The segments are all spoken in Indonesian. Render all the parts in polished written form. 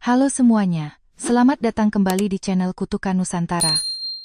Halo semuanya, selamat datang kembali di channel Kutukan Nusantara.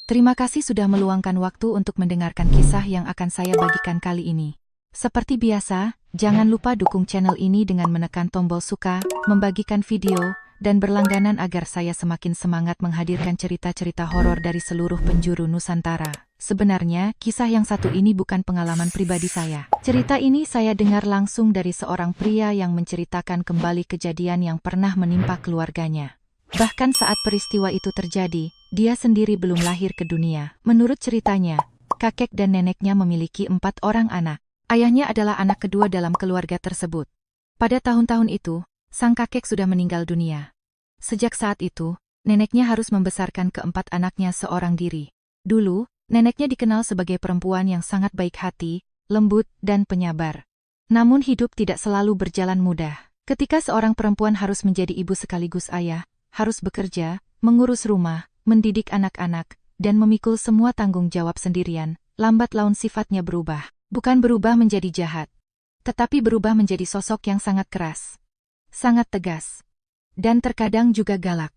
Terima kasih sudah meluangkan waktu untuk mendengarkan kisah yang akan saya bagikan kali ini. Seperti biasa, jangan lupa dukung channel ini dengan menekan tombol suka, membagikan video, dan berlangganan agar saya semakin semangat menghadirkan cerita-cerita horor dari seluruh penjuru Nusantara. Sebenarnya, kisah yang satu ini bukan pengalaman pribadi saya. Cerita ini saya dengar langsung dari seorang pria yang menceritakan kembali kejadian yang pernah menimpa keluarganya. Bahkan saat peristiwa itu terjadi, dia sendiri belum lahir ke dunia. Menurut ceritanya, kakek dan neneknya memiliki 4 orang anak. Ayahnya adalah anak kedua dalam keluarga tersebut. Pada tahun-tahun itu, sang kakek sudah meninggal dunia. Sejak saat itu, neneknya harus membesarkan keempat anaknya seorang diri. Dulu, neneknya dikenal sebagai perempuan yang sangat baik hati, lembut, dan penyabar. Namun hidup tidak selalu berjalan mudah. Ketika seorang perempuan harus menjadi ibu sekaligus ayah, harus bekerja, mengurus rumah, mendidik anak-anak, dan memikul semua tanggung jawab sendirian, lambat laun sifatnya berubah. Bukan berubah menjadi jahat, tetapi berubah menjadi sosok yang sangat keras, sangat tegas, dan terkadang juga galak.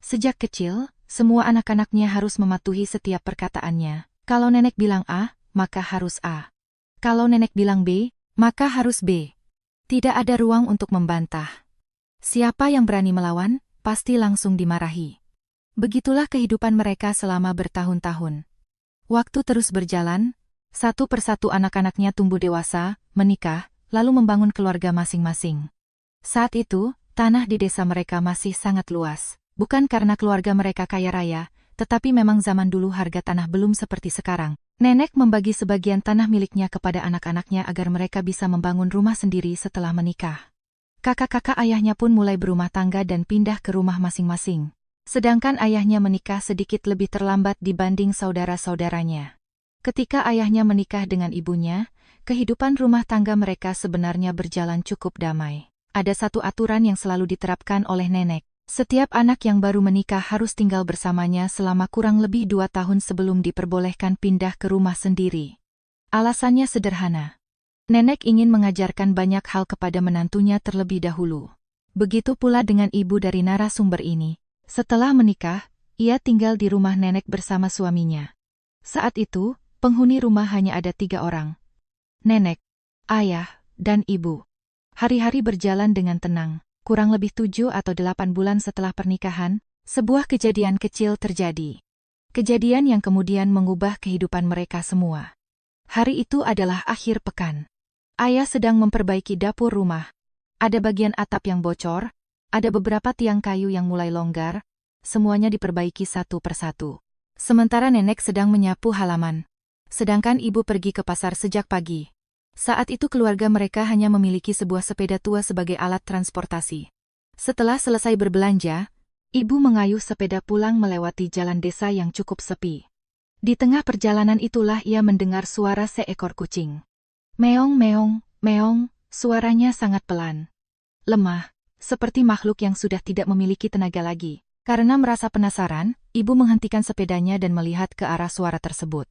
Sejak kecil, semua anak-anaknya harus mematuhi setiap perkataannya. Kalau nenek bilang A, maka harus A. Kalau nenek bilang B, maka harus B. Tidak ada ruang untuk membantah. Siapa yang berani melawan, pasti langsung dimarahi. Begitulah kehidupan mereka selama bertahun-tahun. Waktu terus berjalan, satu persatu anak-anaknya tumbuh dewasa, menikah, lalu membangun keluarga masing-masing. Saat itu, tanah di desa mereka masih sangat luas. Bukan karena keluarga mereka kaya raya, tetapi memang zaman dulu harga tanah belum seperti sekarang. Nenek membagi sebagian tanah miliknya kepada anak-anaknya agar mereka bisa membangun rumah sendiri setelah menikah. Kakak-kakak ayahnya pun mulai berumah tangga dan pindah ke rumah masing-masing. Sedangkan ayahnya menikah sedikit lebih terlambat dibanding saudara-saudaranya. Ketika ayahnya menikah dengan ibunya, kehidupan rumah tangga mereka sebenarnya berjalan cukup damai. Ada satu aturan yang selalu diterapkan oleh nenek. Setiap anak yang baru menikah harus tinggal bersamanya selama kurang lebih 2 tahun sebelum diperbolehkan pindah ke rumah sendiri. Alasannya sederhana. Nenek ingin mengajarkan banyak hal kepada menantunya terlebih dahulu. Begitu pula dengan ibu dari narasumber ini. Setelah menikah, ia tinggal di rumah nenek bersama suaminya. Saat itu, penghuni rumah hanya ada 3 orang. Nenek, ayah, dan ibu. Hari-hari berjalan dengan tenang. Kurang lebih 7 atau 8 bulan setelah pernikahan, sebuah kejadian kecil terjadi. Kejadian yang kemudian mengubah kehidupan mereka semua. Hari itu adalah akhir pekan. Ayah sedang memperbaiki dapur rumah. Ada bagian atap yang bocor, ada beberapa tiang kayu yang mulai longgar, semuanya diperbaiki satu persatu. Sementara nenek sedang menyapu halaman. Sedangkan ibu pergi ke pasar sejak pagi. Saat itu keluarga mereka hanya memiliki sebuah sepeda tua sebagai alat transportasi. Setelah selesai berbelanja, ibu mengayuh sepeda pulang melewati jalan desa yang cukup sepi. Di tengah perjalanan itulah ia mendengar suara seekor kucing. Meong meong, meong, suaranya sangat pelan. Lemah, seperti makhluk yang sudah tidak memiliki tenaga lagi. Karena merasa penasaran, ibu menghentikan sepedanya dan melihat ke arah suara tersebut.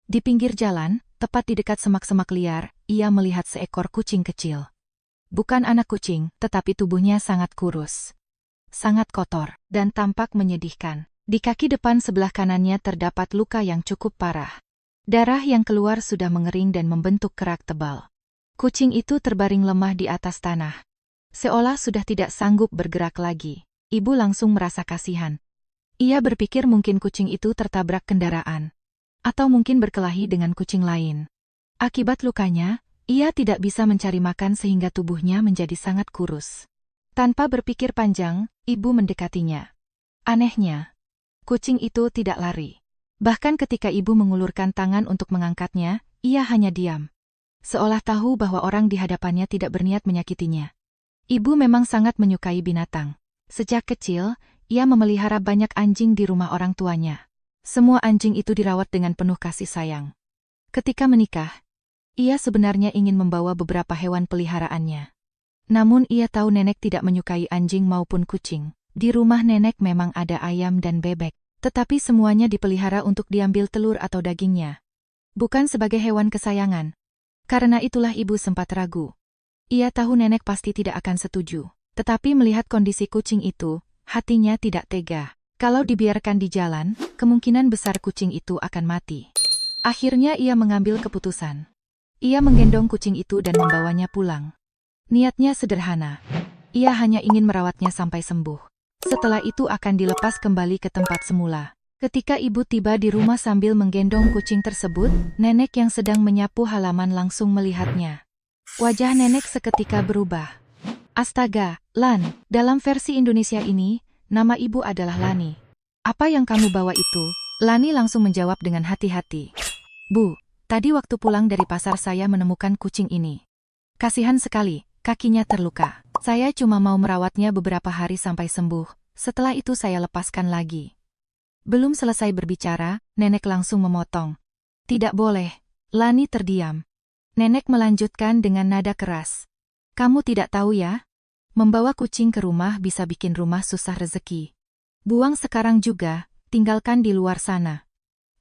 Di pinggir jalan, tepat di dekat semak-semak liar, ia melihat seekor kucing kecil. Bukan anak kucing, tetapi tubuhnya sangat kurus, sangat kotor, dan tampak menyedihkan. Di kaki depan sebelah kanannya terdapat luka yang cukup parah. Darah yang keluar sudah mengering dan membentuk kerak tebal. Kucing itu terbaring lemah di atas tanah. Seolah sudah tidak sanggup bergerak lagi. Ibu langsung merasa kasihan. Ia berpikir mungkin kucing itu tertabrak kendaraan. Atau mungkin berkelahi dengan kucing lain. Akibat lukanya, ia tidak bisa mencari makan sehingga tubuhnya menjadi sangat kurus. Tanpa berpikir panjang, ibu mendekatinya. Anehnya, kucing itu tidak lari. Bahkan ketika ibu mengulurkan tangan untuk mengangkatnya, ia hanya diam. Seolah tahu bahwa orang di hadapannya tidak berniat menyakitinya. Ibu memang sangat menyukai binatang. Sejak kecil, ia memelihara banyak anjing di rumah orang tuanya. Semua anjing itu dirawat dengan penuh kasih sayang. Ketika menikah, ia sebenarnya ingin membawa beberapa hewan peliharaannya. Namun ia tahu nenek tidak menyukai anjing maupun kucing. Di rumah nenek memang ada ayam dan bebek, tetapi semuanya dipelihara untuk diambil telur atau dagingnya. Bukan sebagai hewan kesayangan. Karena itulah ibu sempat ragu. Ia tahu nenek pasti tidak akan setuju. Tetapi melihat kondisi kucing itu, hatinya tidak tega. Kalau dibiarkan di jalan, kemungkinan besar kucing itu akan mati. Akhirnya ia mengambil keputusan. Ia menggendong kucing itu dan membawanya pulang. Niatnya sederhana. Ia hanya ingin merawatnya sampai sembuh. Setelah itu akan dilepas kembali ke tempat semula. Ketika ibu tiba di rumah sambil menggendong kucing tersebut, nenek yang sedang menyapu halaman langsung melihatnya. Wajah nenek seketika berubah. Astaga, Lan, dalam versi Indonesia ini, nama ibu adalah Lani. Apa yang kamu bawa itu? Lani langsung menjawab dengan hati-hati. Bu, tadi waktu pulang dari pasar saya menemukan kucing ini. Kasihan sekali, kakinya terluka. Saya cuma mau merawatnya beberapa hari sampai sembuh, setelah itu saya lepaskan lagi. Belum selesai berbicara, nenek langsung memotong. Tidak boleh. Lani terdiam. Nenek melanjutkan dengan nada keras. Kamu tidak tahu ya? Membawa kucing ke rumah bisa bikin rumah susah rezeki. Buang sekarang juga, tinggalkan di luar sana.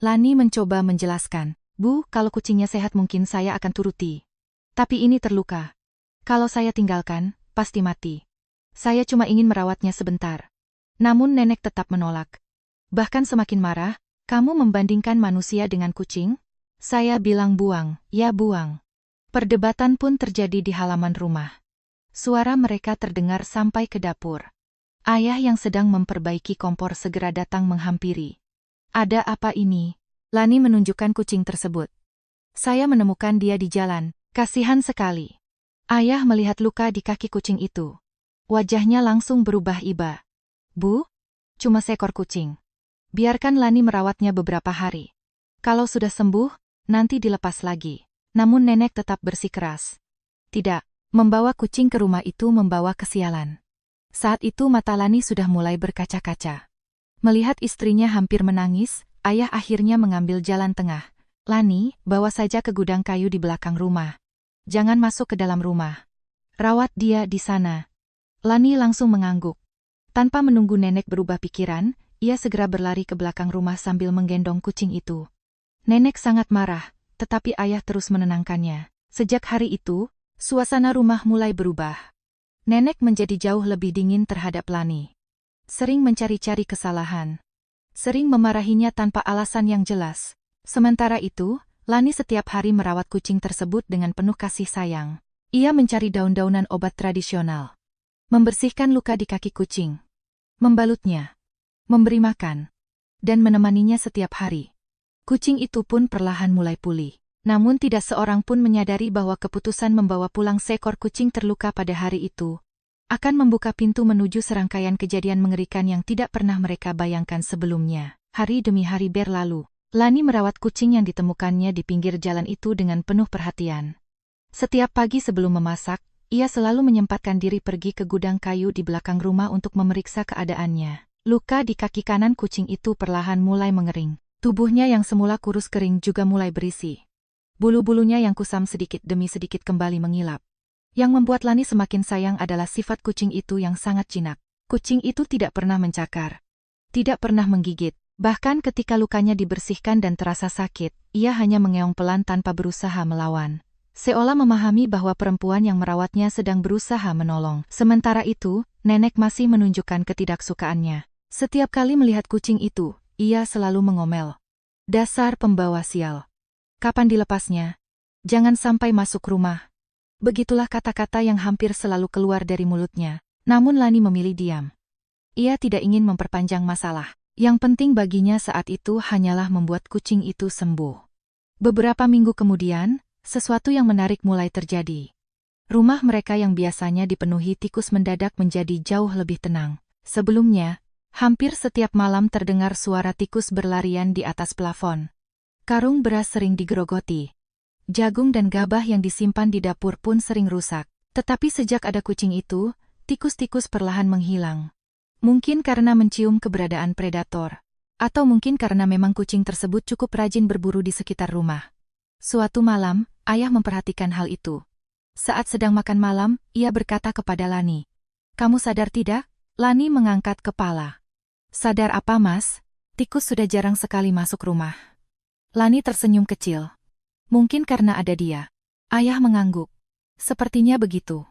Lani mencoba menjelaskan. Bu, kalau kucingnya sehat mungkin saya akan turuti. Tapi ini terluka. Kalau saya tinggalkan, pasti mati. Saya cuma ingin merawatnya sebentar. Namun nenek tetap menolak. Bahkan semakin marah, kamu membandingkan manusia dengan kucing? Saya bilang buang, ya buang. Perdebatan pun terjadi di halaman rumah. Suara mereka terdengar sampai ke dapur. Ayah yang sedang memperbaiki kompor segera datang menghampiri. Ada apa ini? Lani menunjukkan kucing tersebut. Saya menemukan dia di jalan, kasihan sekali. Ayah melihat luka di kaki kucing itu. Wajahnya langsung berubah iba. Bu, cuma seekor kucing. Biarkan Lani merawatnya beberapa hari. Kalau sudah sembuh, nanti dilepas lagi. Namun nenek tetap bersikeras. Tidak. Membawa kucing ke rumah itu membawa kesialan. Saat itu mata Lani sudah mulai berkaca-kaca. Melihat istrinya hampir menangis, ayah akhirnya mengambil jalan tengah. Lani, bawa saja ke gudang kayu di belakang rumah. Jangan masuk ke dalam rumah. Rawat dia di sana. Lani langsung mengangguk. Tanpa menunggu nenek berubah pikiran, ia segera berlari ke belakang rumah sambil menggendong kucing itu. Nenek sangat marah, tetapi ayah terus menenangkannya. Sejak hari itu, suasana rumah mulai berubah. Nenek menjadi jauh lebih dingin terhadap Lani. Sering mencari-cari kesalahan. Sering memarahinya tanpa alasan yang jelas. Sementara itu, Lani setiap hari merawat kucing tersebut dengan penuh kasih sayang. Ia mencari daun-daunan obat tradisional. Membersihkan luka di kaki kucing. Membalutnya. Memberi makan. Dan menemaninya setiap hari. Kucing itu pun perlahan mulai pulih. Namun tidak seorang pun menyadari bahwa keputusan membawa pulang seekor kucing terluka pada hari itu akan membuka pintu menuju serangkaian kejadian mengerikan yang tidak pernah mereka bayangkan sebelumnya. Hari demi hari berlalu, Lani merawat kucing yang ditemukannya di pinggir jalan itu dengan penuh perhatian. Setiap pagi sebelum memasak, ia selalu menyempatkan diri pergi ke gudang kayu di belakang rumah untuk memeriksa keadaannya. Luka di kaki kanan kucing itu perlahan mulai mengering. Tubuhnya yang semula kurus kering juga mulai berisi. Bulu-bulunya yang kusam sedikit demi sedikit kembali mengilap. Yang membuat Lani semakin sayang adalah sifat kucing itu yang sangat jinak. Kucing itu tidak pernah mencakar. Tidak pernah menggigit. Bahkan ketika lukanya dibersihkan dan terasa sakit, ia hanya mengeong pelan tanpa berusaha melawan. Seolah memahami bahwa perempuan yang merawatnya sedang berusaha menolong. Sementara itu, nenek masih menunjukkan ketidaksukaannya. Setiap kali melihat kucing itu, ia selalu mengomel. Dasar pembawa sial. Kapan dilepasnya? Jangan sampai masuk rumah. Begitulah kata-kata yang hampir selalu keluar dari mulutnya. Namun Lani memilih diam. Ia tidak ingin memperpanjang masalah. Yang penting baginya saat itu hanyalah membuat kucing itu sembuh. Beberapa minggu kemudian, sesuatu yang menarik mulai terjadi. Rumah mereka yang biasanya dipenuhi tikus mendadak menjadi jauh lebih tenang. Sebelumnya, hampir setiap malam terdengar suara tikus berlarian di atas plafon. Karung beras sering digerogoti. Jagung dan gabah yang disimpan di dapur pun sering rusak. Tetapi sejak ada kucing itu, tikus-tikus perlahan menghilang. Mungkin karena mencium keberadaan predator. Atau mungkin karena memang kucing tersebut cukup rajin berburu di sekitar rumah. Suatu malam, ayah memperhatikan hal itu. Saat sedang makan malam, ia berkata kepada Lani. Kamu sadar tidak? Lani mengangkat kepala. Sadar apa, Mas? Tikus sudah jarang sekali masuk rumah. Lani tersenyum kecil. Mungkin karena ada dia. Ayah mengangguk. Sepertinya begitu.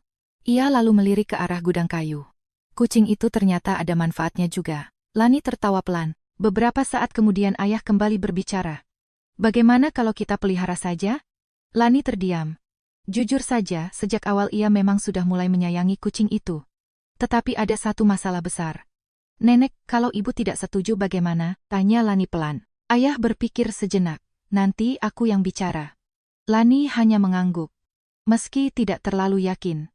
Ia lalu melirik ke arah gudang kayu. Kucing itu ternyata ada manfaatnya juga. Lani tertawa pelan. Beberapa saat kemudian ayah kembali berbicara. Bagaimana kalau kita pelihara saja? Lani terdiam. Jujur saja, sejak awal ia memang sudah mulai menyayangi kucing itu. Tetapi ada satu masalah besar. Nenek, kalau ibu tidak setuju bagaimana? Tanya Lani pelan. Ayah berpikir sejenak. Nanti aku yang bicara. Lani hanya mengangguk. Meski tidak terlalu yakin.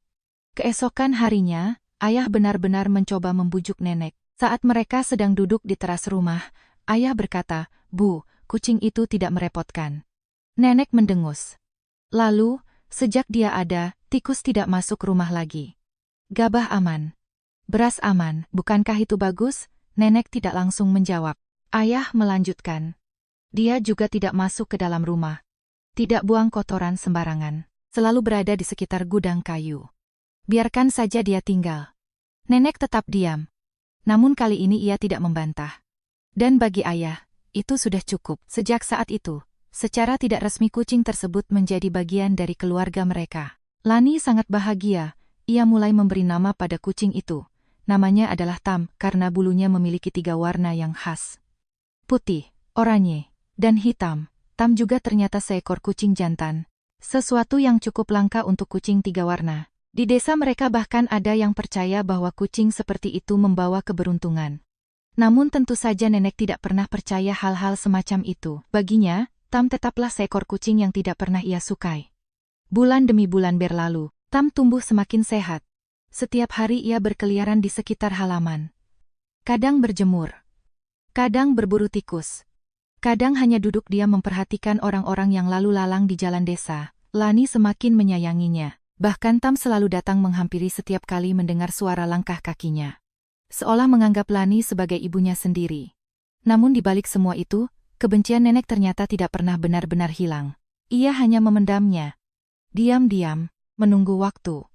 Keesokan harinya, ayah benar-benar mencoba membujuk nenek. Saat mereka sedang duduk di teras rumah, ayah berkata, "Bu, kucing itu tidak merepotkan." Nenek mendengus. Lalu, sejak dia ada, tikus tidak masuk rumah lagi. Gabah aman. Beras aman, bukankah itu bagus? Nenek tidak langsung menjawab. Ayah melanjutkan. Dia juga tidak masuk ke dalam rumah. Tidak buang kotoran sembarangan. Selalu berada di sekitar gudang kayu. Biarkan saja dia tinggal. Nenek tetap diam. Namun kali ini ia tidak membantah. Dan bagi ayah, itu sudah cukup. Sejak saat itu, secara tidak resmi kucing tersebut menjadi bagian dari keluarga mereka. Lani sangat bahagia, ia mulai memberi nama pada kucing itu. Namanya adalah Tam, karena bulunya memiliki 3 warna yang khas. Putih, oranye, dan hitam. Tam juga ternyata seekor kucing jantan. Sesuatu yang cukup langka untuk kucing 3 warna. Di desa mereka bahkan ada yang percaya bahwa kucing seperti itu membawa keberuntungan. Namun tentu saja nenek tidak pernah percaya hal-hal semacam itu. Baginya, Tam tetaplah seekor kucing yang tidak pernah ia sukai. Bulan demi bulan berlalu, Tam tumbuh semakin sehat. Setiap hari ia berkeliaran di sekitar halaman. Kadang berjemur. Kadang berburu tikus. Kadang hanya duduk diam memperhatikan orang-orang yang lalu lalang di jalan desa. Lani semakin menyayanginya. Bahkan Tam selalu datang menghampiri setiap kali mendengar suara langkah kakinya. Seolah menganggap Lani sebagai ibunya sendiri. Namun di balik semua itu, kebencian nenek ternyata tidak pernah benar-benar hilang. Ia hanya memendamnya. Diam-diam, menunggu waktu.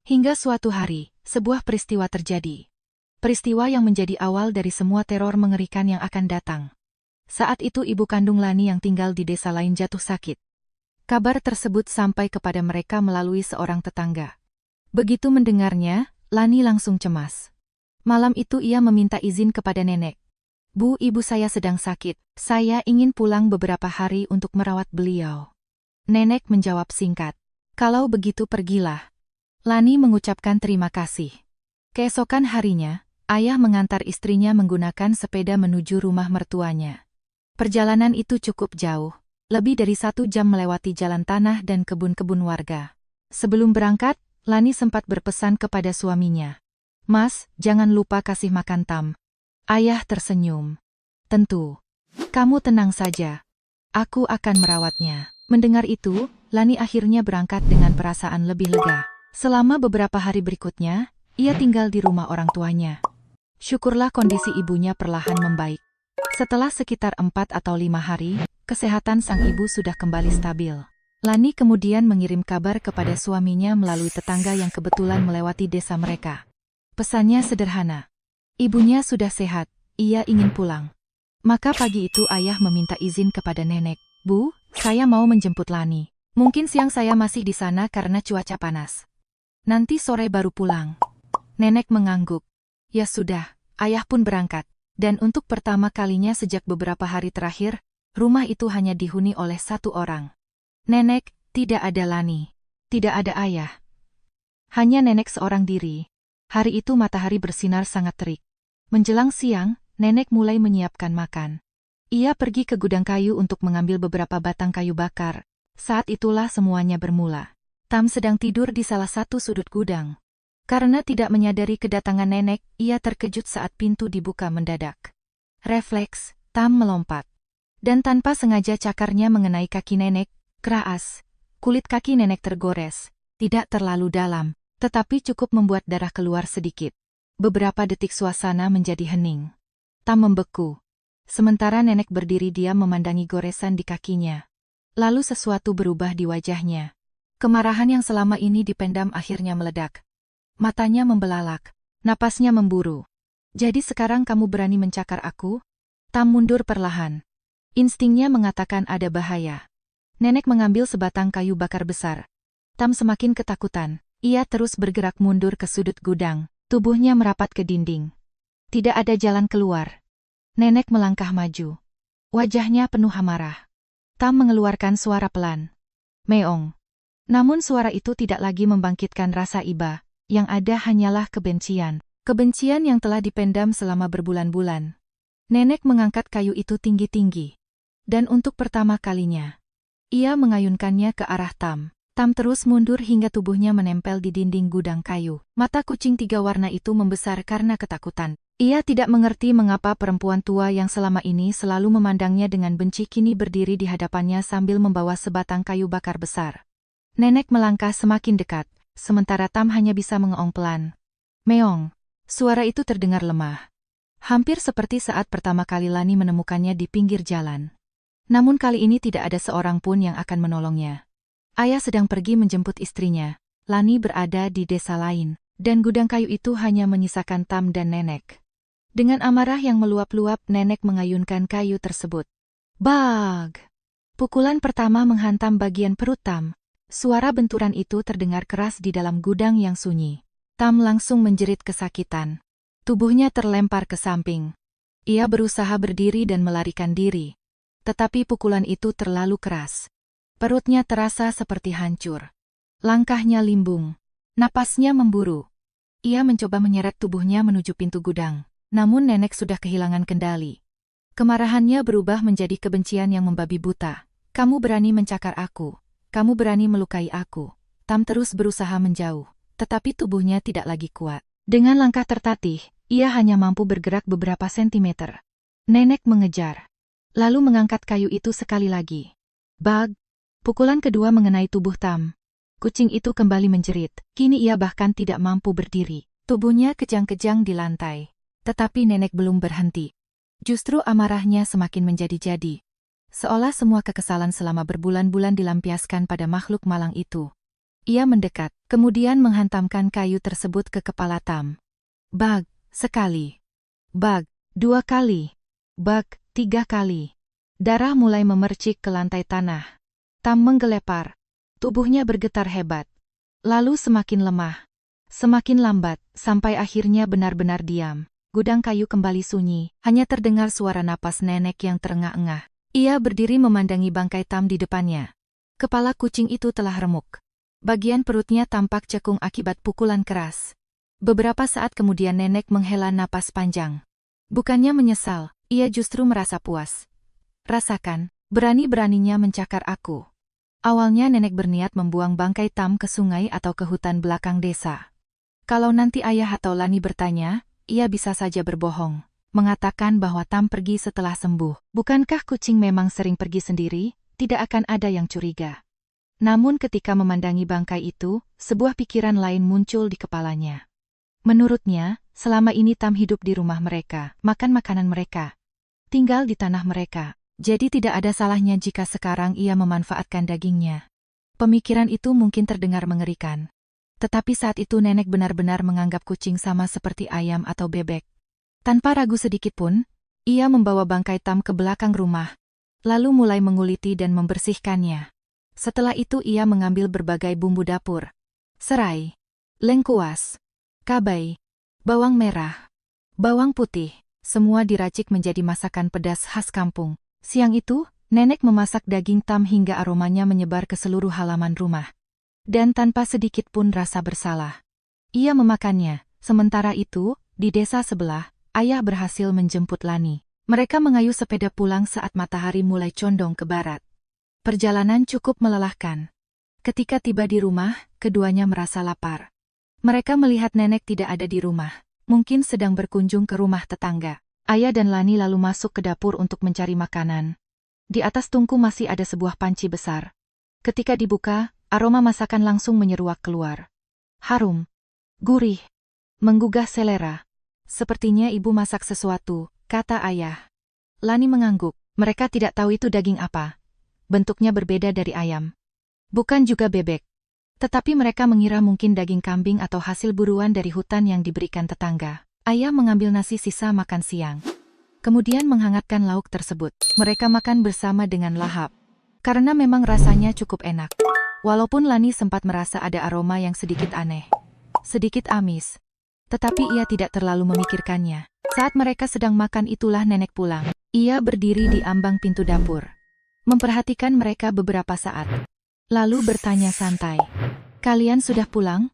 Hingga suatu hari, sebuah peristiwa terjadi. Peristiwa yang menjadi awal dari semua teror mengerikan yang akan datang. Saat itu ibu kandung Lani yang tinggal di desa lain jatuh sakit. Kabar tersebut sampai kepada mereka melalui seorang tetangga. Begitu mendengarnya, Lani langsung cemas. Malam itu ia meminta izin kepada nenek. "Bu, ibu saya sedang sakit. Saya ingin pulang beberapa hari untuk merawat beliau." Nenek menjawab singkat. "Kalau begitu pergilah." Lani mengucapkan terima kasih. Keesokan harinya, ayah mengantar istrinya menggunakan sepeda menuju rumah mertuanya. Perjalanan itu cukup jauh. Lebih dari 1 jam melewati jalan tanah dan kebun-kebun warga. Sebelum berangkat, Lani sempat berpesan kepada suaminya. "Mas, jangan lupa kasih makan Tam." Ayah tersenyum. "Tentu. Kamu tenang saja. Aku akan merawatnya." Mendengar itu, Lani akhirnya berangkat dengan perasaan lebih lega. Selama beberapa hari berikutnya, ia tinggal di rumah orang tuanya. Syukurlah kondisi ibunya perlahan membaik. Setelah sekitar 4 atau 5 hari, kesehatan sang ibu sudah kembali stabil. Lani kemudian mengirim kabar kepada suaminya melalui tetangga yang kebetulan melewati desa mereka. Pesannya sederhana. Ibunya sudah sehat, ia ingin pulang. Maka pagi itu ayah meminta izin kepada nenek. "Bu, saya mau menjemput Lani. Mungkin siang saya masih di sana karena cuaca panas. Nanti sore baru pulang." Nenek mengangguk. Ya sudah, ayah pun berangkat. Dan untuk pertama kalinya sejak beberapa hari terakhir, rumah itu hanya dihuni oleh 1 orang. Nenek, tidak ada Lani. Tidak ada ayah. Hanya nenek seorang diri. Hari itu matahari bersinar sangat terik. Menjelang siang, nenek mulai menyiapkan makan. Ia pergi ke gudang kayu untuk mengambil beberapa batang kayu bakar. Saat itulah semuanya bermula. Tam sedang tidur di salah satu sudut gudang. Karena tidak menyadari kedatangan nenek, ia terkejut saat pintu dibuka mendadak. Refleks, Tam melompat. Dan tanpa sengaja cakarnya mengenai kaki nenek, keras. Kulit kaki nenek tergores. Tidak terlalu dalam, tetapi cukup membuat darah keluar sedikit. Beberapa detik suasana menjadi hening. Tam membeku. Sementara nenek berdiri diam memandangi goresan di kakinya. Lalu sesuatu berubah di wajahnya. Kemarahan yang selama ini dipendam akhirnya meledak. Matanya membelalak, napasnya memburu. "Jadi sekarang kamu berani mencakar aku?" Tam mundur perlahan. Instingnya mengatakan ada bahaya. Nenek mengambil sebatang kayu bakar besar. Tam semakin ketakutan. Ia terus bergerak mundur ke sudut gudang. Tubuhnya merapat ke dinding. Tidak ada jalan keluar. Nenek melangkah maju. Wajahnya penuh amarah. Tam mengeluarkan suara pelan. Meong. Namun suara itu tidak lagi membangkitkan rasa iba. Yang ada hanyalah kebencian. Kebencian yang telah dipendam selama berbulan-bulan. Nenek mengangkat kayu itu tinggi-tinggi. Dan untuk pertama kalinya, ia mengayunkannya ke arah Tam. Tam terus mundur hingga tubuhnya menempel di dinding gudang kayu. Mata kucing 3 warna itu membesar karena ketakutan. Ia tidak mengerti mengapa perempuan tua yang selama ini selalu memandangnya dengan benci kini berdiri di hadapannya sambil membawa sebatang kayu bakar besar. Nenek melangkah semakin dekat, sementara Tam hanya bisa mengeong pelan. Meong. Suara itu terdengar lemah. Hampir seperti saat pertama kali Lani menemukannya di pinggir jalan. Namun kali ini tidak ada seorang pun yang akan menolongnya. Ayah sedang pergi menjemput istrinya. Lani berada di desa lain, dan gudang kayu itu hanya menyisakan Tam dan Nenek. Dengan amarah yang meluap-luap, Nenek mengayunkan kayu tersebut. Bag! Pukulan pertama menghantam bagian perut Tam. Suara benturan itu terdengar keras di dalam gudang yang sunyi. Tam langsung menjerit kesakitan. Tubuhnya terlempar ke samping. Ia berusaha berdiri dan melarikan diri. Tetapi pukulan itu terlalu keras. Perutnya terasa seperti hancur. Langkahnya limbung. Napasnya memburu. Ia mencoba menyeret tubuhnya menuju pintu gudang. Namun Nenek sudah kehilangan kendali. Kemarahannya berubah menjadi kebencian yang membabi buta. Kamu berani mencakar aku. Kamu berani melukai aku. Tam terus berusaha menjauh. Tetapi tubuhnya tidak lagi kuat. Dengan langkah tertatih, ia hanya mampu bergerak beberapa sentimeter. Nenek mengejar. Lalu mengangkat kayu itu sekali lagi. Bag! Pukulan kedua mengenai tubuh Tam. Kucing itu kembali menjerit. Kini ia bahkan tidak mampu berdiri. Tubuhnya kejang-kejang di lantai. Tetapi Nenek belum berhenti. Justru amarahnya semakin menjadi-jadi. Seolah semua kekesalan selama berbulan-bulan dilampiaskan pada makhluk malang itu. Ia mendekat, kemudian menghantamkan kayu tersebut ke kepala Tam. Bag! Sekali. Bag! 2 kali. Bag! 3 kali. Darah mulai memercik ke lantai tanah. Tam menggelepar. Tubuhnya bergetar hebat. Lalu semakin lemah. Semakin lambat, sampai akhirnya benar-benar diam. Gudang kayu kembali sunyi, hanya terdengar suara napas Nenek yang terengah-engah. Ia berdiri memandangi bangkai Tam di depannya. Kepala kucing itu telah remuk. Bagian perutnya tampak cekung akibat pukulan keras. Beberapa saat kemudian Nenek menghela napas panjang. Bukannya menyesal, ia justru merasa puas. Rasakan, berani-beraninya mencakar aku. Awalnya Nenek berniat membuang bangkai Tam ke sungai atau ke hutan belakang desa. Kalau nanti ayah atau Lani bertanya, ia bisa saja berbohong, mengatakan bahwa Tam pergi setelah sembuh. Bukankah kucing memang sering pergi sendiri? Tidak akan ada yang curiga. Namun ketika memandangi bangkai itu, sebuah pikiran lain muncul di kepalanya. Menurutnya, selama ini Tam hidup di rumah mereka, makan makanan mereka, tinggal di tanah mereka. Jadi tidak ada salahnya jika sekarang ia memanfaatkan dagingnya. Pemikiran itu mungkin terdengar mengerikan. Tetapi saat itu Nenek benar-benar menganggap kucing sama seperti ayam atau bebek. Tanpa ragu sedikit pun, ia membawa bangkai Tam ke belakang rumah, lalu mulai menguliti dan membersihkannya. Setelah itu ia mengambil berbagai bumbu dapur. Serai, lengkuas, cabai, bawang merah, bawang putih, semua diracik menjadi masakan pedas khas kampung. Siang itu, Nenek memasak daging Tam hingga aromanya menyebar ke seluruh halaman rumah. Dan tanpa sedikit pun rasa bersalah, ia memakannya. Sementara itu, di desa sebelah, ayah berhasil menjemput Lani. Mereka mengayuh sepeda pulang saat matahari mulai condong ke barat. Perjalanan cukup melelahkan. Ketika tiba di rumah, keduanya merasa lapar. Mereka melihat Nenek tidak ada di rumah. Mungkin sedang berkunjung ke rumah tetangga. Ayah dan Lani lalu masuk ke dapur untuk mencari makanan. Di atas tungku masih ada sebuah panci besar. Ketika dibuka, aroma masakan langsung menyeruak keluar. Harum, gurih, menggugah selera. Sepertinya ibu masak sesuatu, kata ayah. Lani mengangguk. Mereka tidak tahu itu daging apa. Bentuknya berbeda dari ayam. Bukan juga bebek. Tetapi mereka mengira mungkin daging kambing atau hasil buruan dari hutan yang diberikan tetangga. Ayah mengambil nasi sisa makan siang. Kemudian menghangatkan lauk tersebut. Mereka makan bersama dengan lahap. Karena memang rasanya cukup enak. Walaupun Lani sempat merasa ada aroma yang sedikit aneh. Sedikit amis. Tetapi ia tidak terlalu memikirkannya. Saat mereka sedang makan itulah nenek pulang. Ia berdiri di ambang pintu dapur, memperhatikan mereka beberapa saat. Lalu bertanya santai, "Kalian sudah pulang?"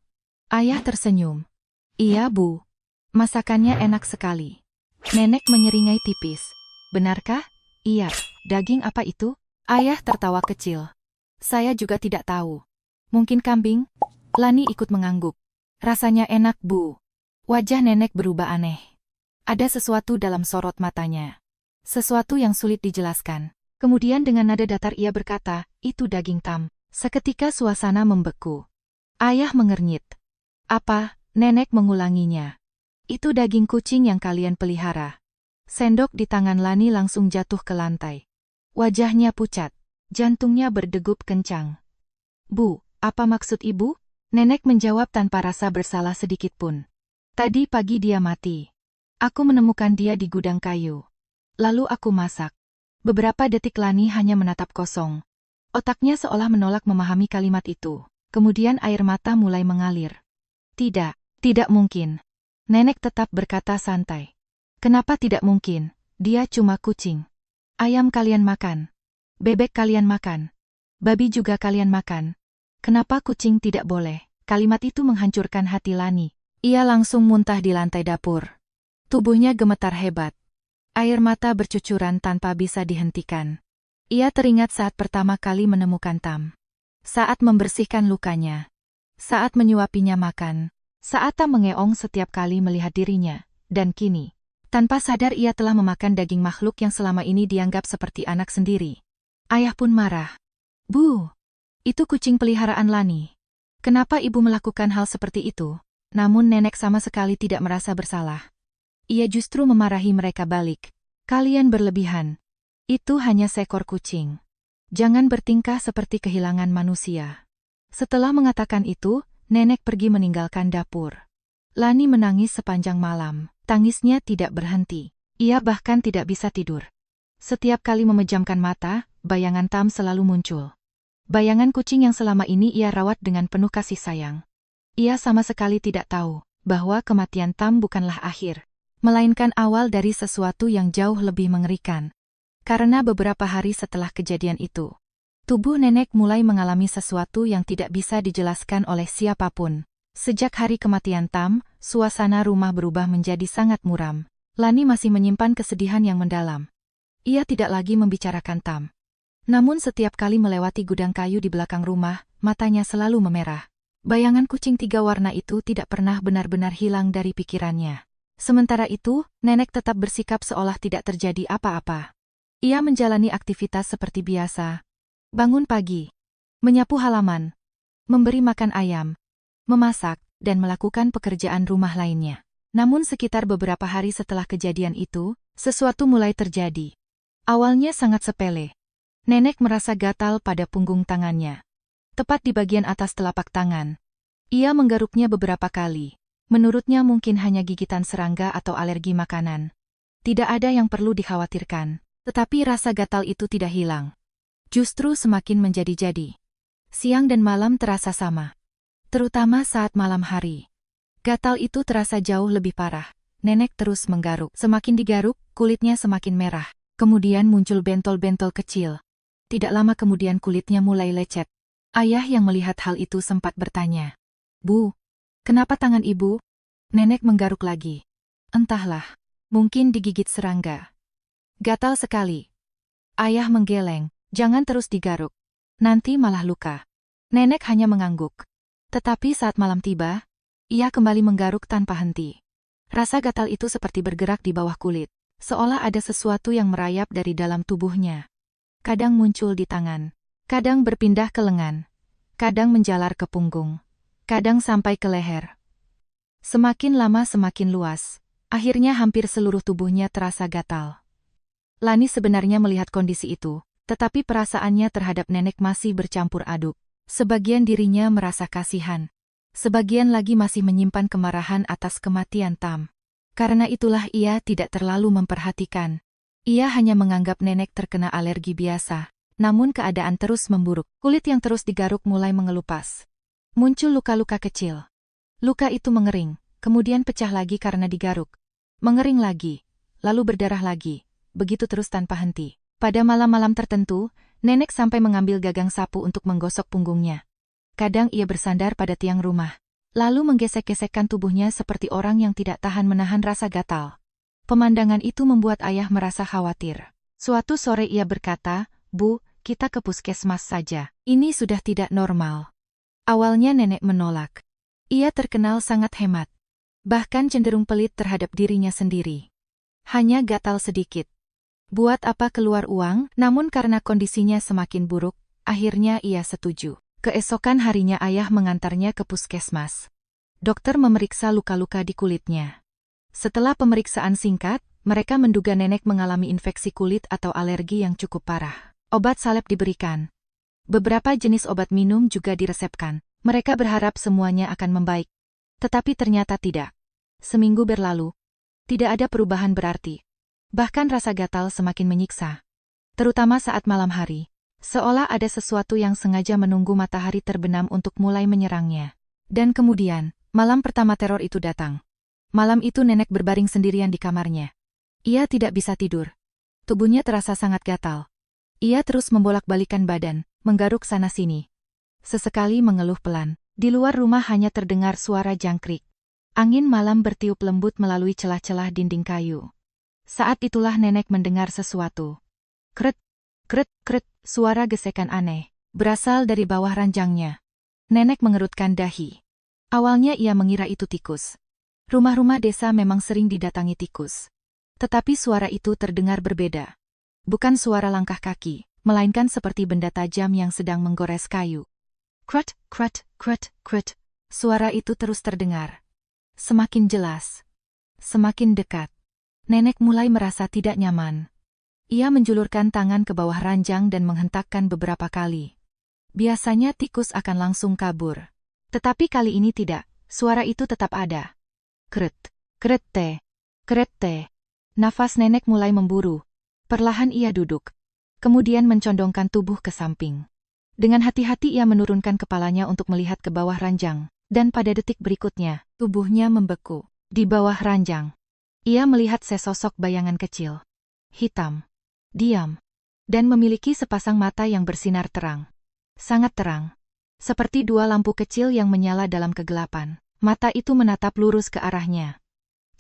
Ayah tersenyum. "Iya, Bu. Masakannya enak sekali." Nenek menyeringai tipis. "Benarkah?" "Iya." "Daging apa itu?" Ayah tertawa kecil. "Saya juga tidak tahu. Mungkin kambing?" Lani ikut mengangguk. "Rasanya enak, Bu." Wajah nenek berubah aneh. Ada sesuatu dalam sorot matanya. Sesuatu yang sulit dijelaskan. Kemudian dengan nada datar ia berkata, "Itu daging tam." Seketika suasana membeku. Ayah mengernyit. "Apa?" Nenek mengulanginya. "Itu daging kucing yang kalian pelihara." Sendok di tangan Lani langsung jatuh ke lantai. Wajahnya pucat. Jantungnya berdegup kencang. "Bu, apa maksud ibu?" Nenek menjawab tanpa rasa bersalah sedikit pun. "Tadi pagi dia mati. Aku menemukan dia di gudang kayu. Lalu aku masak." Beberapa detik Lani hanya menatap kosong. Otaknya seolah menolak memahami kalimat itu. Kemudian air mata mulai mengalir. "Tidak, tidak mungkin." Nenek tetap berkata santai. "Kenapa tidak mungkin? Dia cuma kucing. Ayam kalian makan. Bebek kalian makan. Babi juga kalian makan. Kenapa kucing tidak boleh?" Kalimat itu menghancurkan hati Lani. Ia langsung muntah di lantai dapur. Tubuhnya gemetar hebat. Air mata bercucuran tanpa bisa dihentikan. Ia teringat saat pertama kali menemukan Tam. Saat membersihkan lukanya. Saat menyuapinya makan. Saat Tam mengeong setiap kali melihat dirinya. Dan kini, tanpa sadar ia telah memakan daging makhluk yang selama ini dianggap seperti anak sendiri. Ayah pun marah. "Bu, itu kucing peliharaan Lani. Kenapa ibu melakukan hal seperti itu?" Namun nenek sama sekali tidak merasa bersalah. Ia justru memarahi mereka balik. "Kalian berlebihan. Itu hanya seekor kucing. Jangan bertingkah seperti kehilangan manusia." Setelah mengatakan itu, nenek pergi meninggalkan dapur. Lani menangis sepanjang malam. Tangisnya tidak berhenti. Ia bahkan tidak bisa tidur. Setiap kali memejamkan mata, bayangan Tam selalu muncul. Bayangan kucing yang selama ini ia rawat dengan penuh kasih sayang. Ia sama sekali tidak tahu bahwa kematian Tam bukanlah akhir, melainkan awal dari sesuatu yang jauh lebih mengerikan. Karena beberapa hari setelah kejadian itu, tubuh nenek mulai mengalami sesuatu yang tidak bisa dijelaskan oleh siapapun. Sejak hari kematian Tam, suasana rumah berubah menjadi sangat muram. Lani masih menyimpan kesedihan yang mendalam. Ia tidak lagi membicarakan Tam. Namun setiap kali melewati gudang kayu di belakang rumah, matanya selalu memerah. Bayangan kucing 3 warna itu tidak pernah benar-benar hilang dari pikirannya. Sementara itu, nenek tetap bersikap seolah tidak terjadi apa-apa. Ia menjalani aktivitas seperti biasa. Bangun pagi, menyapu halaman, memberi makan ayam, memasak, dan melakukan pekerjaan rumah lainnya. Namun sekitar beberapa hari setelah kejadian itu, sesuatu mulai terjadi. Awalnya sangat sepele. Nenek merasa gatal pada punggung tangannya. Tepat di bagian atas telapak tangan. Ia menggaruknya beberapa kali. Menurutnya mungkin hanya gigitan serangga atau alergi makanan. Tidak ada yang perlu dikhawatirkan. Tetapi rasa gatal itu tidak hilang. Justru semakin menjadi-jadi. Siang dan malam terasa sama. Terutama saat malam hari. Gatal itu terasa jauh lebih parah. Nenek terus menggaruk. Semakin digaruk, kulitnya semakin merah. Kemudian muncul bentol-bentol kecil. Tidak lama kemudian kulitnya mulai lecet. Ayah yang melihat hal itu sempat bertanya, "Bu, kenapa tangan ibu?" Nenek menggaruk lagi. "Entahlah, mungkin digigit serangga. Gatal sekali." Ayah menggeleng, "Jangan terus digaruk. Nanti malah luka." Nenek hanya mengangguk. Tetapi saat malam tiba, ia kembali menggaruk tanpa henti. Rasa gatal itu seperti bergerak di bawah kulit, seolah ada sesuatu yang merayap dari dalam tubuhnya. Kadang muncul di tangan, kadang berpindah ke lengan, kadang menjalar ke punggung, kadang sampai ke leher. Semakin lama semakin luas, akhirnya hampir seluruh tubuhnya terasa gatal. Lani sebenarnya melihat kondisi itu, tetapi perasaannya terhadap nenek masih bercampur aduk. Sebagian dirinya merasa kasihan. Sebagian lagi masih menyimpan kemarahan atas kematian Tam. Karena itulah ia tidak terlalu memperhatikan. Ia hanya menganggap nenek terkena alergi biasa. Namun keadaan terus memburuk. Kulit yang terus digaruk mulai mengelupas. Muncul luka-luka kecil. Luka itu mengering, kemudian pecah lagi karena digaruk. Mengering lagi, lalu berdarah lagi, begitu terus tanpa henti. Pada malam-malam tertentu, nenek sampai mengambil gagang sapu untuk menggosok punggungnya. Kadang ia bersandar pada tiang rumah, lalu menggesek-gesekkan tubuhnya seperti orang yang tidak tahan menahan rasa gatal. Pemandangan itu membuat ayah merasa khawatir. Suatu sore ia berkata, "Bu, kita ke puskesmas saja. Ini sudah tidak normal." Awalnya nenek menolak. Ia terkenal sangat hemat. Bahkan cenderung pelit terhadap dirinya sendiri. Hanya gatal sedikit. Buat apa keluar uang, namun karena kondisinya semakin buruk, akhirnya ia setuju. Keesokan harinya ayah mengantarnya ke puskesmas. Dokter memeriksa luka-luka di kulitnya. Setelah pemeriksaan singkat, mereka menduga nenek mengalami infeksi kulit atau alergi yang cukup parah. Obat salep diberikan. Beberapa jenis obat minum juga diresepkan. Mereka berharap semuanya akan membaik. Tetapi ternyata tidak. Seminggu berlalu. Tidak ada perubahan berarti. Bahkan rasa gatal semakin menyiksa. Terutama saat malam hari. Seolah ada sesuatu yang sengaja menunggu matahari terbenam untuk mulai menyerangnya. Dan kemudian, malam pertama teror itu datang. Malam itu nenek berbaring sendirian di kamarnya. Ia tidak bisa tidur. Tubuhnya terasa sangat gatal. Ia terus membolak-balikan badan, menggaruk sana-sini. Sesekali mengeluh pelan. Di luar rumah hanya terdengar suara jangkrik. Angin malam bertiup lembut melalui celah-celah dinding kayu. Saat itulah nenek mendengar sesuatu. Kret, kret, kret, suara gesekan aneh, berasal dari bawah ranjangnya. Nenek mengerutkan dahi. Awalnya ia mengira itu tikus. Rumah-rumah desa memang sering didatangi tikus. Tetapi suara itu terdengar berbeda. Bukan suara langkah kaki, melainkan seperti benda tajam yang sedang menggores kayu. Kret, kret, kret, kret. Suara itu terus terdengar. Semakin jelas. Semakin dekat. Nenek mulai merasa tidak nyaman. Ia menjulurkan tangan ke bawah ranjang dan menghentakkan beberapa kali. Biasanya tikus akan langsung kabur. Tetapi kali ini tidak. Suara itu tetap ada. Kret, krette, krette. Nafas nenek mulai memburu. Perlahan ia duduk. Kemudian mencondongkan tubuh ke samping. Dengan hati-hati ia menurunkan kepalanya untuk melihat ke bawah ranjang, dan pada detik berikutnya, tubuhnya membeku. Di bawah ranjang, ia melihat sesosok bayangan kecil. Hitam, diam, dan memiliki sepasang mata yang bersinar terang. Sangat terang. Seperti dua lampu kecil yang menyala dalam kegelapan. Mata itu menatap lurus ke arahnya.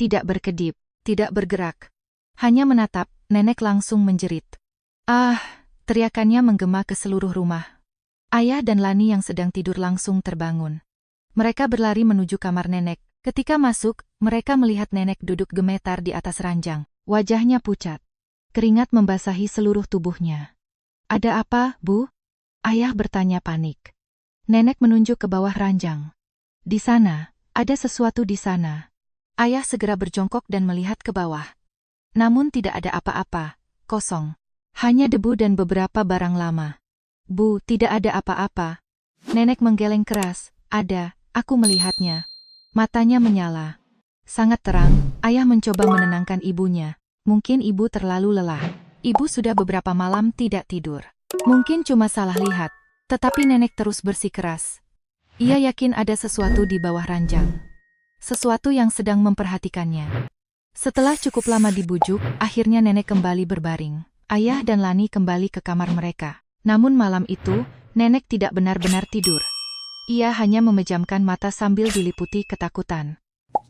Tidak berkedip, tidak bergerak. Hanya menatap, nenek langsung menjerit. Ah, teriakannya menggema ke seluruh rumah. Ayah dan Lani yang sedang tidur langsung terbangun. Mereka berlari menuju kamar nenek. Ketika masuk, mereka melihat nenek duduk gemetar di atas ranjang. Wajahnya pucat. Keringat membasahi seluruh tubuhnya. "Ada apa, Bu?" Ayah bertanya panik. Nenek menunjuk ke bawah ranjang. "Di sana, ada sesuatu di sana." Ayah segera berjongkok dan melihat ke bawah. Namun tidak ada apa-apa, kosong. Hanya debu dan beberapa barang lama. "Bu, tidak ada apa-apa." Nenek menggeleng keras. "Ada, aku melihatnya." Matanya menyala. Sangat terang, ayah mencoba menenangkan ibunya. Mungkin ibu terlalu lelah. Ibu sudah beberapa malam tidak tidur. Mungkin cuma salah lihat. Tetapi nenek terus bersikeras. Ia yakin ada sesuatu di bawah ranjang. Sesuatu yang sedang memperhatikannya. Setelah cukup lama dibujuk, akhirnya nenek kembali berbaring. Ayah dan Lani kembali ke kamar mereka. Namun malam itu, nenek tidak benar-benar tidur. Ia hanya memejamkan mata sambil diliputi ketakutan.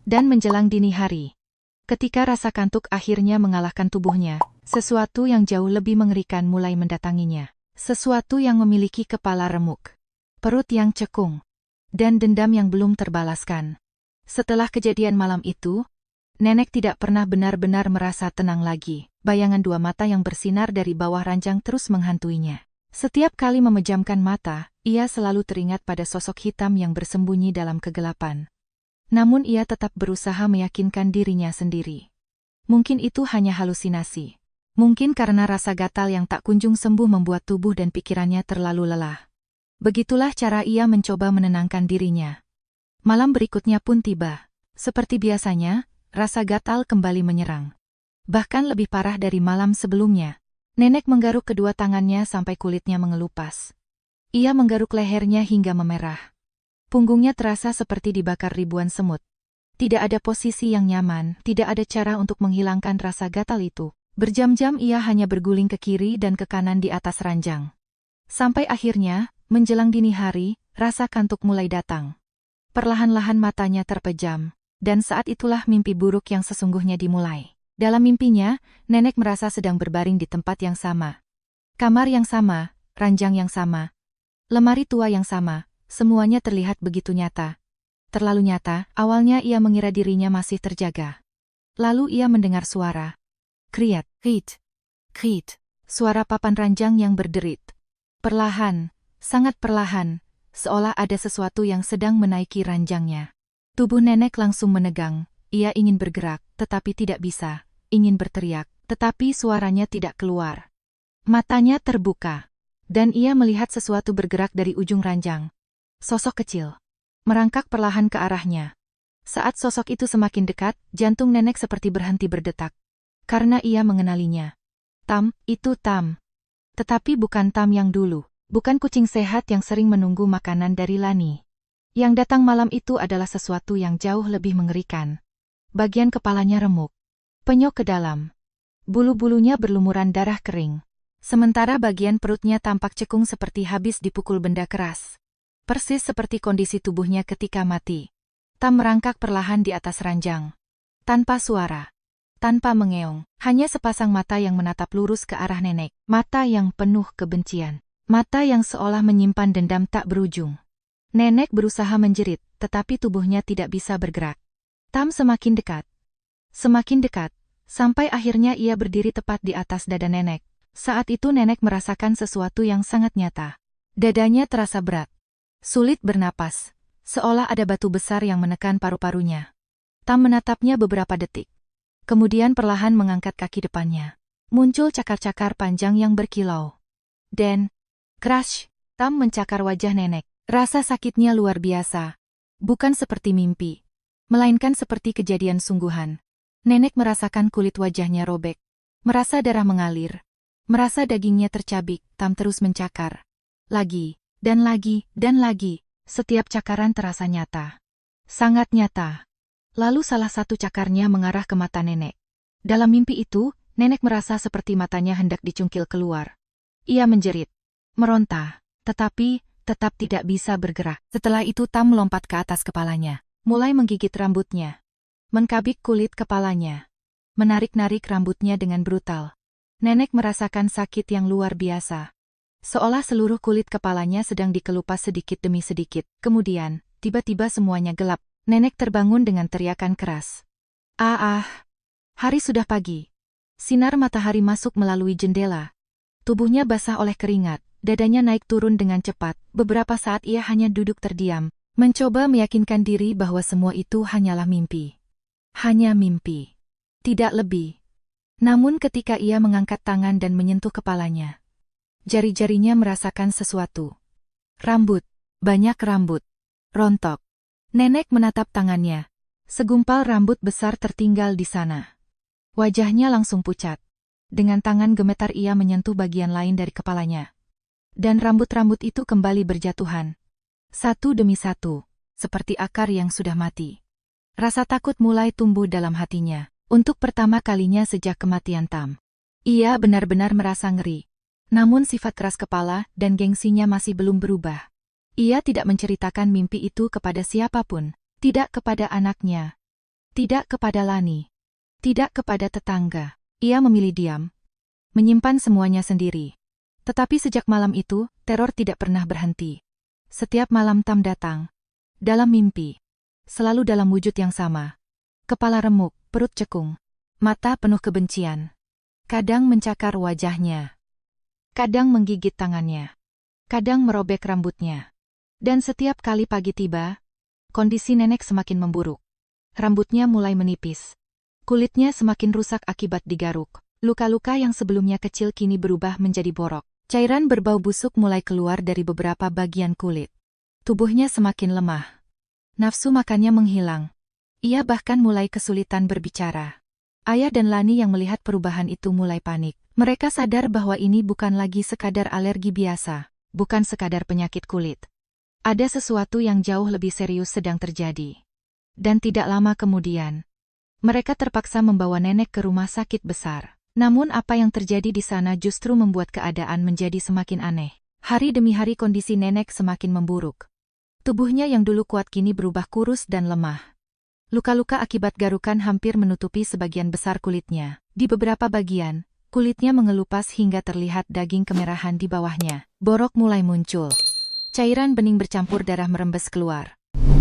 Dan menjelang dini hari, ketika rasa kantuk akhirnya mengalahkan tubuhnya, sesuatu yang jauh lebih mengerikan mulai mendatanginya. Sesuatu yang memiliki kepala remuk, perut yang cekung, dan dendam yang belum terbalaskan. Setelah kejadian malam itu, nenek tidak pernah benar-benar merasa tenang lagi. Bayangan dua mata yang bersinar dari bawah ranjang terus menghantuinya. Setiap kali memejamkan mata, ia selalu teringat pada sosok hitam yang bersembunyi dalam kegelapan. Namun ia tetap berusaha meyakinkan dirinya sendiri. Mungkin itu hanya halusinasi. Mungkin karena rasa gatal yang tak kunjung sembuh membuat tubuh dan pikirannya terlalu lelah. Begitulah cara ia mencoba menenangkan dirinya. Malam berikutnya pun tiba. Seperti biasanya, rasa gatal kembali menyerang. Bahkan lebih parah dari malam sebelumnya. Nenek menggaruk kedua tangannya sampai kulitnya mengelupas. Ia menggaruk lehernya hingga memerah. Punggungnya terasa seperti dibakar ribuan semut. Tidak ada posisi yang nyaman, tidak ada cara untuk menghilangkan rasa gatal itu. Berjam-jam ia hanya berguling ke kiri dan ke kanan di atas ranjang. Sampai akhirnya, menjelang dini hari, rasa kantuk mulai datang. Perlahan-lahan matanya terpejam, dan saat itulah mimpi buruk yang sesungguhnya dimulai. Dalam mimpinya, nenek merasa sedang berbaring di tempat yang sama. Kamar yang sama, ranjang yang sama, lemari tua yang sama, semuanya terlihat begitu nyata. Terlalu nyata, awalnya ia mengira dirinya masih terjaga. Lalu ia mendengar suara. Kriat, krit, krit, suara papan ranjang yang berderit. Perlahan, sangat perlahan, seolah ada sesuatu yang sedang menaiki ranjangnya. Tubuh nenek langsung menegang, ia ingin bergerak, tetapi tidak bisa, ingin berteriak, tetapi suaranya tidak keluar. Matanya terbuka, dan ia melihat sesuatu bergerak dari ujung ranjang. Sosok kecil, merangkak perlahan ke arahnya. Saat sosok itu semakin dekat, jantung nenek seperti berhenti berdetak. Karena ia mengenalinya. Tam, itu Tam. Tetapi bukan Tam yang dulu, bukan kucing sehat yang sering menunggu makanan dari Lani. Yang datang malam itu adalah sesuatu yang jauh lebih mengerikan. Bagian kepalanya remuk, penyok ke dalam. Bulu-bulunya berlumuran darah kering. Sementara bagian perutnya tampak cekung seperti habis dipukul benda keras. Persis seperti kondisi tubuhnya ketika mati. Tam merangkak perlahan di atas ranjang. Tanpa suara. Tanpa mengeong. Hanya sepasang mata yang menatap lurus ke arah nenek. Mata yang penuh kebencian. Mata yang seolah menyimpan dendam tak berujung. Nenek berusaha menjerit, tetapi tubuhnya tidak bisa bergerak. Tam semakin dekat. Semakin dekat. Sampai akhirnya ia berdiri tepat di atas dada nenek. Saat itu nenek merasakan sesuatu yang sangat nyata. Dadanya terasa berat. Sulit bernapas. Seolah ada batu besar yang menekan paru-parunya. Tam menatapnya beberapa detik. Kemudian perlahan mengangkat kaki depannya. Muncul cakar-cakar panjang yang berkilau. Dan, crash, Tam mencakar wajah nenek. Rasa sakitnya luar biasa. Bukan seperti mimpi, melainkan seperti kejadian sungguhan. Nenek merasakan kulit wajahnya robek. Merasa darah mengalir. Merasa dagingnya tercabik, Tam terus mencakar. Lagi, dan lagi, dan lagi. Setiap cakaran terasa nyata. Sangat nyata. Lalu salah satu cakarnya mengarah ke mata nenek. Dalam mimpi itu, nenek merasa seperti matanya hendak dicungkil keluar. Ia menjerit, meronta, tetapi tetap tidak bisa bergerak. Setelah itu Tam melompat ke atas kepalanya, mulai menggigit rambutnya. Mengkabik kulit kepalanya. Menarik-narik rambutnya dengan brutal. Nenek merasakan sakit yang luar biasa. Seolah seluruh kulit kepalanya sedang dikelupas sedikit demi sedikit. Kemudian, tiba-tiba semuanya gelap. Nenek terbangun dengan teriakan keras. Hari sudah pagi. Sinar matahari masuk melalui jendela. Tubuhnya basah oleh keringat, dadanya naik turun dengan cepat. Beberapa saat ia hanya duduk terdiam, mencoba meyakinkan diri bahwa semua itu hanyalah mimpi. Hanya mimpi. Tidak lebih. Namun ketika ia mengangkat tangan dan menyentuh kepalanya, jari-jarinya merasakan sesuatu. Rambut, banyak rambut, rontok. Nenek menatap tangannya. Segumpal rambut besar tertinggal di sana. Wajahnya langsung pucat. Dengan tangan gemetar ia menyentuh bagian lain dari kepalanya. Dan rambut-rambut itu kembali berjatuhan. Satu demi satu, seperti akar yang sudah mati. Rasa takut mulai tumbuh dalam hatinya. Untuk pertama kalinya sejak kematian Tam. Ia benar-benar merasa ngeri. Namun sifat keras kepala dan gengsinya masih belum berubah. Ia tidak menceritakan mimpi itu kepada siapapun. Tidak kepada anaknya. Tidak kepada Lani. Tidak kepada tetangga. Ia memilih diam. Menyimpan semuanya sendiri. Tetapi sejak malam itu, teror tidak pernah berhenti. Setiap malam Tam datang. Dalam mimpi. Selalu dalam wujud yang sama. Kepala remuk, perut cekung. Mata penuh kebencian. Kadang mencakar wajahnya. Kadang menggigit tangannya. Kadang merobek rambutnya. Dan setiap kali pagi tiba, kondisi nenek semakin memburuk. Rambutnya mulai menipis. Kulitnya semakin rusak akibat digaruk. Luka-luka yang sebelumnya kecil kini berubah menjadi borok. Cairan berbau busuk mulai keluar dari beberapa bagian kulit. Tubuhnya semakin lemah. Nafsu makannya menghilang. Ia bahkan mulai kesulitan berbicara. Ayah dan Lani yang melihat perubahan itu mulai panik. Mereka sadar bahwa ini bukan lagi sekadar alergi biasa, bukan sekadar penyakit kulit. Ada sesuatu yang jauh lebih serius sedang terjadi. Dan tidak lama kemudian, mereka terpaksa membawa nenek ke rumah sakit besar. Namun apa yang terjadi di sana justru membuat keadaan menjadi semakin aneh. Hari demi hari kondisi nenek semakin memburuk. Tubuhnya yang dulu kuat kini berubah kurus dan lemah. Luka-luka akibat garukan hampir menutupi sebagian besar kulitnya. Di beberapa bagian, kulitnya mengelupas hingga terlihat daging kemerahan di bawahnya. Borok mulai muncul. Cairan bening bercampur darah merembes keluar.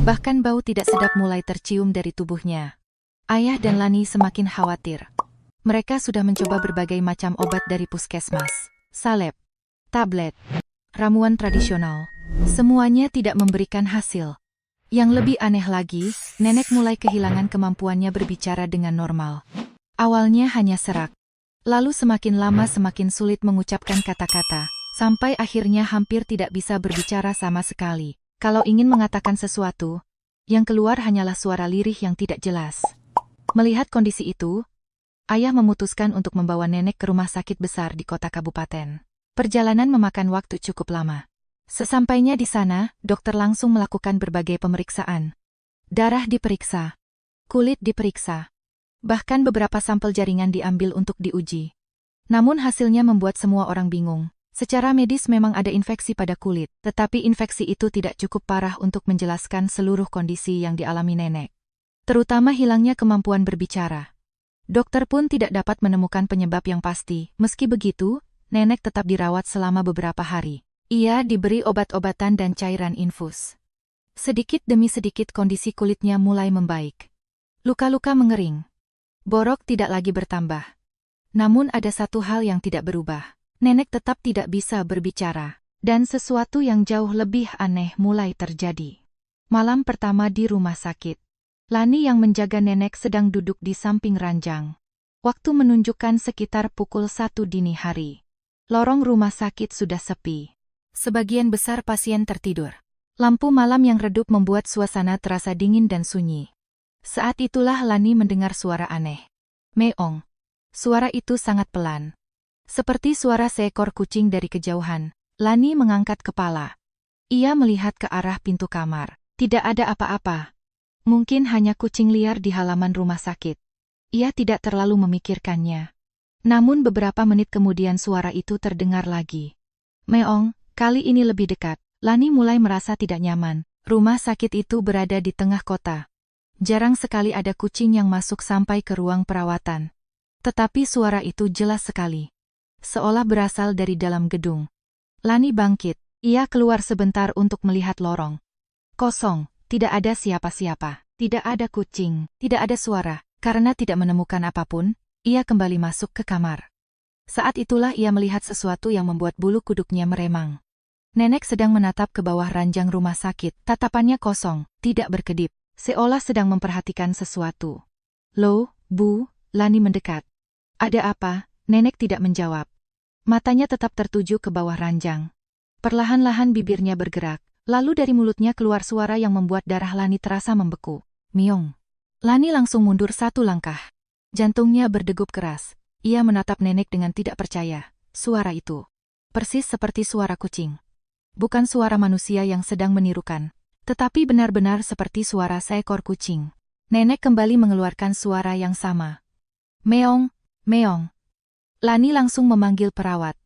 Bahkan bau tidak sedap mulai tercium dari tubuhnya. Ayah dan Lani semakin khawatir. Mereka sudah mencoba berbagai macam obat dari puskesmas, salep, tablet, ramuan tradisional. Semuanya tidak memberikan hasil. Yang lebih aneh lagi, nenek mulai kehilangan kemampuannya berbicara dengan normal. Awalnya hanya serak. Lalu semakin lama semakin sulit mengucapkan kata-kata, sampai akhirnya hampir tidak bisa berbicara sama sekali. Kalau ingin mengatakan sesuatu, yang keluar hanyalah suara lirih yang tidak jelas. Melihat kondisi itu, ayah memutuskan untuk membawa nenek ke rumah sakit besar di kota kabupaten. Perjalanan memakan waktu cukup lama. Sesampainya di sana, dokter langsung melakukan berbagai pemeriksaan. Darah diperiksa, kulit diperiksa, bahkan beberapa sampel jaringan diambil untuk diuji. Namun hasilnya membuat semua orang bingung. Secara medis memang ada infeksi pada kulit, tetapi infeksi itu tidak cukup parah untuk menjelaskan seluruh kondisi yang dialami nenek. Terutama hilangnya kemampuan berbicara. Dokter pun tidak dapat menemukan penyebab yang pasti. Meski begitu, nenek tetap dirawat selama beberapa hari. Ia diberi obat-obatan dan cairan infus. Sedikit demi sedikit kondisi kulitnya mulai membaik. Luka-luka mengering. Borok tidak lagi bertambah. Namun ada satu hal yang tidak berubah. Nenek tetap tidak bisa berbicara. Dan sesuatu yang jauh lebih aneh mulai terjadi. Malam pertama di rumah sakit. Lani yang menjaga nenek sedang duduk di samping ranjang. Waktu menunjukkan sekitar pukul 1 dini hari. Lorong rumah sakit sudah sepi. Sebagian besar pasien tertidur. Lampu malam yang redup membuat suasana terasa dingin dan sunyi. Saat itulah Lani mendengar suara aneh. Meong. Suara itu sangat pelan. Seperti suara seekor kucing dari kejauhan. Lani mengangkat kepala. Ia melihat ke arah pintu kamar. Tidak ada apa-apa. Mungkin hanya kucing liar di halaman rumah sakit. Ia tidak terlalu memikirkannya. Namun beberapa menit kemudian suara itu terdengar lagi. Meong, kali ini lebih dekat. Lani mulai merasa tidak nyaman. Rumah sakit itu berada di tengah kota. Jarang sekali ada kucing yang masuk sampai ke ruang perawatan. Tetapi suara itu jelas sekali. Seolah berasal dari dalam gedung. Lani bangkit. Ia keluar sebentar untuk melihat lorong. Kosong. Tidak ada siapa-siapa, tidak ada kucing, tidak ada suara. Karena tidak menemukan apapun, ia kembali masuk ke kamar. Saat itulah ia melihat sesuatu yang membuat bulu kuduknya meremang. Nenek sedang menatap ke bawah ranjang rumah sakit, tatapannya kosong, tidak berkedip, seolah sedang memperhatikan sesuatu. Loh, Bu, Lani mendekat. Ada apa? Nenek tidak menjawab. Matanya tetap tertuju ke bawah ranjang. Perlahan-lahan bibirnya bergerak. Lalu dari mulutnya keluar suara yang membuat darah Lani terasa membeku. Miong. Lani langsung mundur 1 langkah. Jantungnya berdegup keras. Ia menatap nenek dengan tidak percaya. Suara itu persis seperti suara kucing. Bukan suara manusia yang sedang menirukan, tetapi benar-benar seperti suara seekor kucing. Nenek kembali mengeluarkan suara yang sama. Meong, meong. Lani langsung memanggil perawat.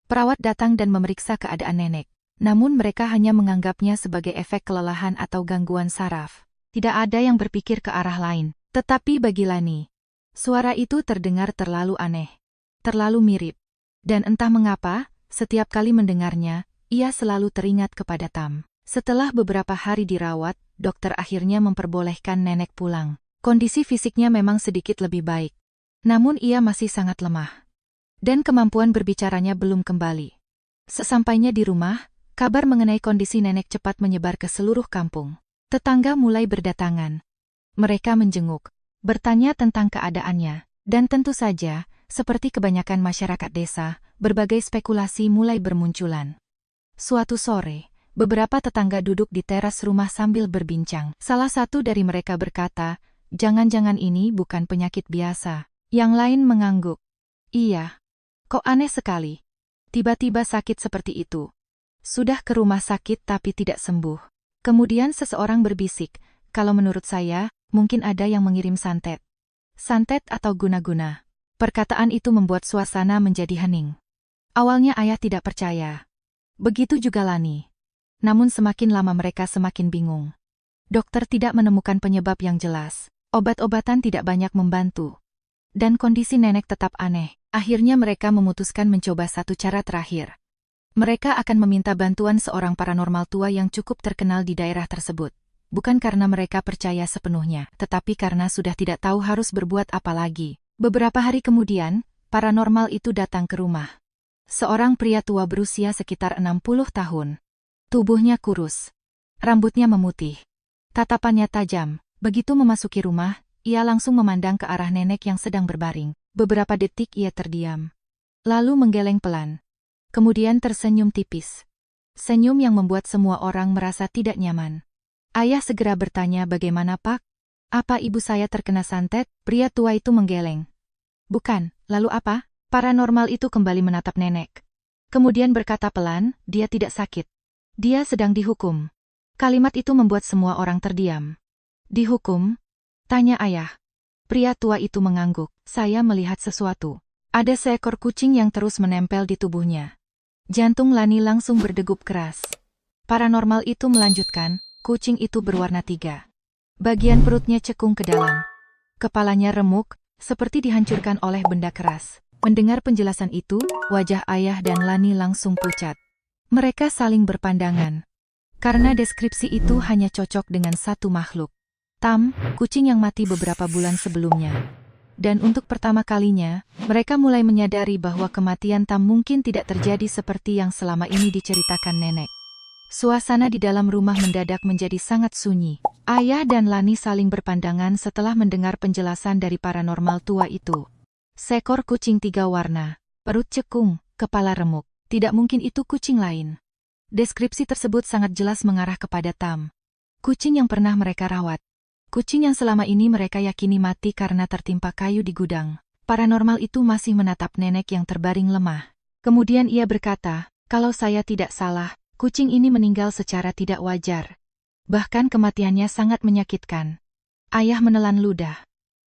Perawat datang dan memeriksa keadaan nenek. Namun mereka hanya menganggapnya sebagai efek kelelahan atau gangguan saraf. Tidak ada yang berpikir ke arah lain. Tetapi bagi Lani, suara itu terdengar terlalu aneh. Terlalu mirip. Dan entah mengapa, setiap kali mendengarnya, ia selalu teringat kepada Tam. Setelah beberapa hari dirawat, dokter akhirnya memperbolehkan nenek pulang. Kondisi fisiknya memang sedikit lebih baik. Namun ia masih sangat lemah. Dan kemampuan berbicaranya belum kembali. Sesampainya di rumah, kabar mengenai kondisi nenek cepat menyebar ke seluruh kampung. Tetangga mulai berdatangan. Mereka menjenguk, bertanya tentang keadaannya. Dan tentu saja, seperti kebanyakan masyarakat desa, berbagai spekulasi mulai bermunculan. Suatu sore, beberapa tetangga duduk di teras rumah sambil berbincang. Salah satu dari mereka berkata, jangan-jangan ini bukan penyakit biasa. Yang lain mengangguk. Iya, kok aneh sekali. Tiba-tiba sakit seperti itu. Sudah ke rumah sakit tapi tidak sembuh. Kemudian seseorang berbisik, kalau menurut saya, mungkin ada yang mengirim santet. Santet atau guna-guna. Perkataan itu membuat suasana menjadi hening. Awalnya ayah tidak percaya. Begitu juga Lani. Namun semakin lama mereka semakin bingung. Dokter tidak menemukan penyebab yang jelas. Obat-obatan tidak banyak membantu. Dan kondisi nenek tetap aneh. Akhirnya mereka memutuskan mencoba satu cara terakhir. Mereka akan meminta bantuan seorang paranormal tua yang cukup terkenal di daerah tersebut. Bukan karena mereka percaya sepenuhnya, tetapi karena sudah tidak tahu harus berbuat apa lagi. Beberapa hari kemudian, paranormal itu datang ke rumah. Seorang pria tua berusia sekitar 60 tahun. Tubuhnya kurus. Rambutnya memutih. Tatapannya tajam. Begitu memasuki rumah, ia langsung memandang ke arah nenek yang sedang berbaring. Beberapa detik ia terdiam. Lalu menggeleng pelan. Kemudian tersenyum tipis. Senyum yang membuat semua orang merasa tidak nyaman. Ayah segera bertanya, "Bagaimana, Pak? Apa ibu saya terkena santet?" Pria tua itu menggeleng. "Bukan, lalu apa?" Paranormal itu kembali menatap nenek. Kemudian berkata pelan, "Dia tidak sakit. Dia sedang dihukum." Kalimat itu membuat semua orang terdiam. "Dihukum?" tanya ayah. Pria tua itu mengangguk. "Saya melihat sesuatu. Ada seekor kucing yang terus menempel di tubuhnya." Jantung Lani langsung berdegup keras. Paranormal itu melanjutkan, "Kucing itu berwarna 3. Bagian perutnya cekung ke dalam. Kepalanya remuk, seperti dihancurkan oleh benda keras." Mendengar penjelasan itu, wajah ayah dan Lani langsung pucat. Mereka saling berpandangan. Karena deskripsi itu hanya cocok dengan satu makhluk. Tam, kucing yang mati beberapa bulan sebelumnya. Dan untuk pertama kalinya, mereka mulai menyadari bahwa kematian Tam mungkin tidak terjadi seperti yang selama ini diceritakan nenek. Suasana di dalam rumah mendadak menjadi sangat sunyi. Ayah dan Lani saling berpandangan setelah mendengar penjelasan dari paranormal tua itu. Seekor kucing 3 warna, perut cekung, kepala remuk. Tidak mungkin itu kucing lain. Deskripsi tersebut sangat jelas mengarah kepada Tam. Kucing yang pernah mereka rawat. Kucing yang selama ini mereka yakini mati karena tertimpa kayu di gudang. Paranormal itu masih menatap nenek yang terbaring lemah. Kemudian ia berkata, "Kalau saya tidak salah, kucing ini meninggal secara tidak wajar. Bahkan kematiannya sangat menyakitkan." Ayah menelan ludah.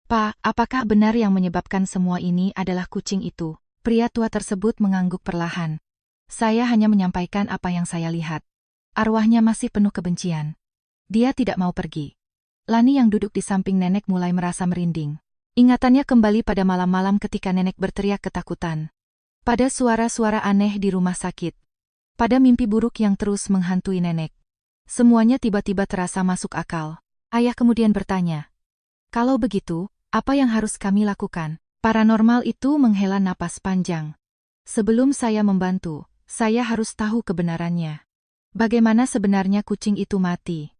"Pak, apakah benar yang menyebabkan semua ini adalah kucing itu?" Pria tua tersebut mengangguk perlahan. "Saya hanya menyampaikan apa yang saya lihat. Arwahnya masih penuh kebencian. Dia tidak mau pergi." Lani yang duduk di samping nenek mulai merasa merinding. Ingatannya kembali pada malam-malam ketika nenek berteriak ketakutan. Pada suara-suara aneh di rumah sakit. Pada mimpi buruk yang terus menghantui nenek. Semuanya tiba-tiba terasa masuk akal. Ayah kemudian bertanya, "Kalau begitu, apa yang harus kami lakukan?" Paranormal itu menghela napas panjang. "Sebelum saya membantu, saya harus tahu kebenarannya. Bagaimana sebenarnya kucing itu mati?"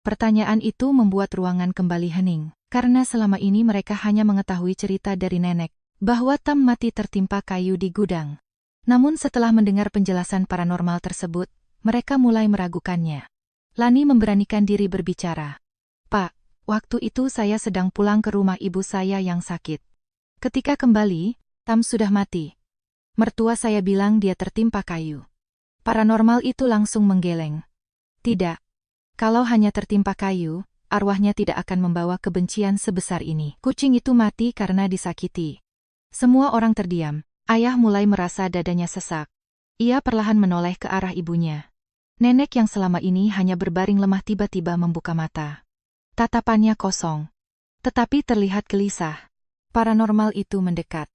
Pertanyaan itu membuat ruangan kembali hening, karena selama ini mereka hanya mengetahui cerita dari nenek, bahwa Tam mati tertimpa kayu di gudang. Namun setelah mendengar penjelasan paranormal tersebut, mereka mulai meragukannya. Lani memberanikan diri berbicara. "Pak, waktu itu saya sedang pulang ke rumah ibu saya yang sakit. Ketika kembali, Tam sudah mati. Mertua saya bilang dia tertimpa kayu." Paranormal itu langsung menggeleng. "Tidak. Kalau hanya tertimpa kayu, arwahnya tidak akan membawa kebencian sebesar ini. Kucing itu mati karena disakiti." Semua orang terdiam. Ayah mulai merasa dadanya sesak. Ia perlahan menoleh ke arah ibunya. Nenek yang selama ini hanya berbaring lemah tiba-tiba membuka mata. Tatapannya kosong. Tetapi terlihat gelisah. Paranormal itu mendekat.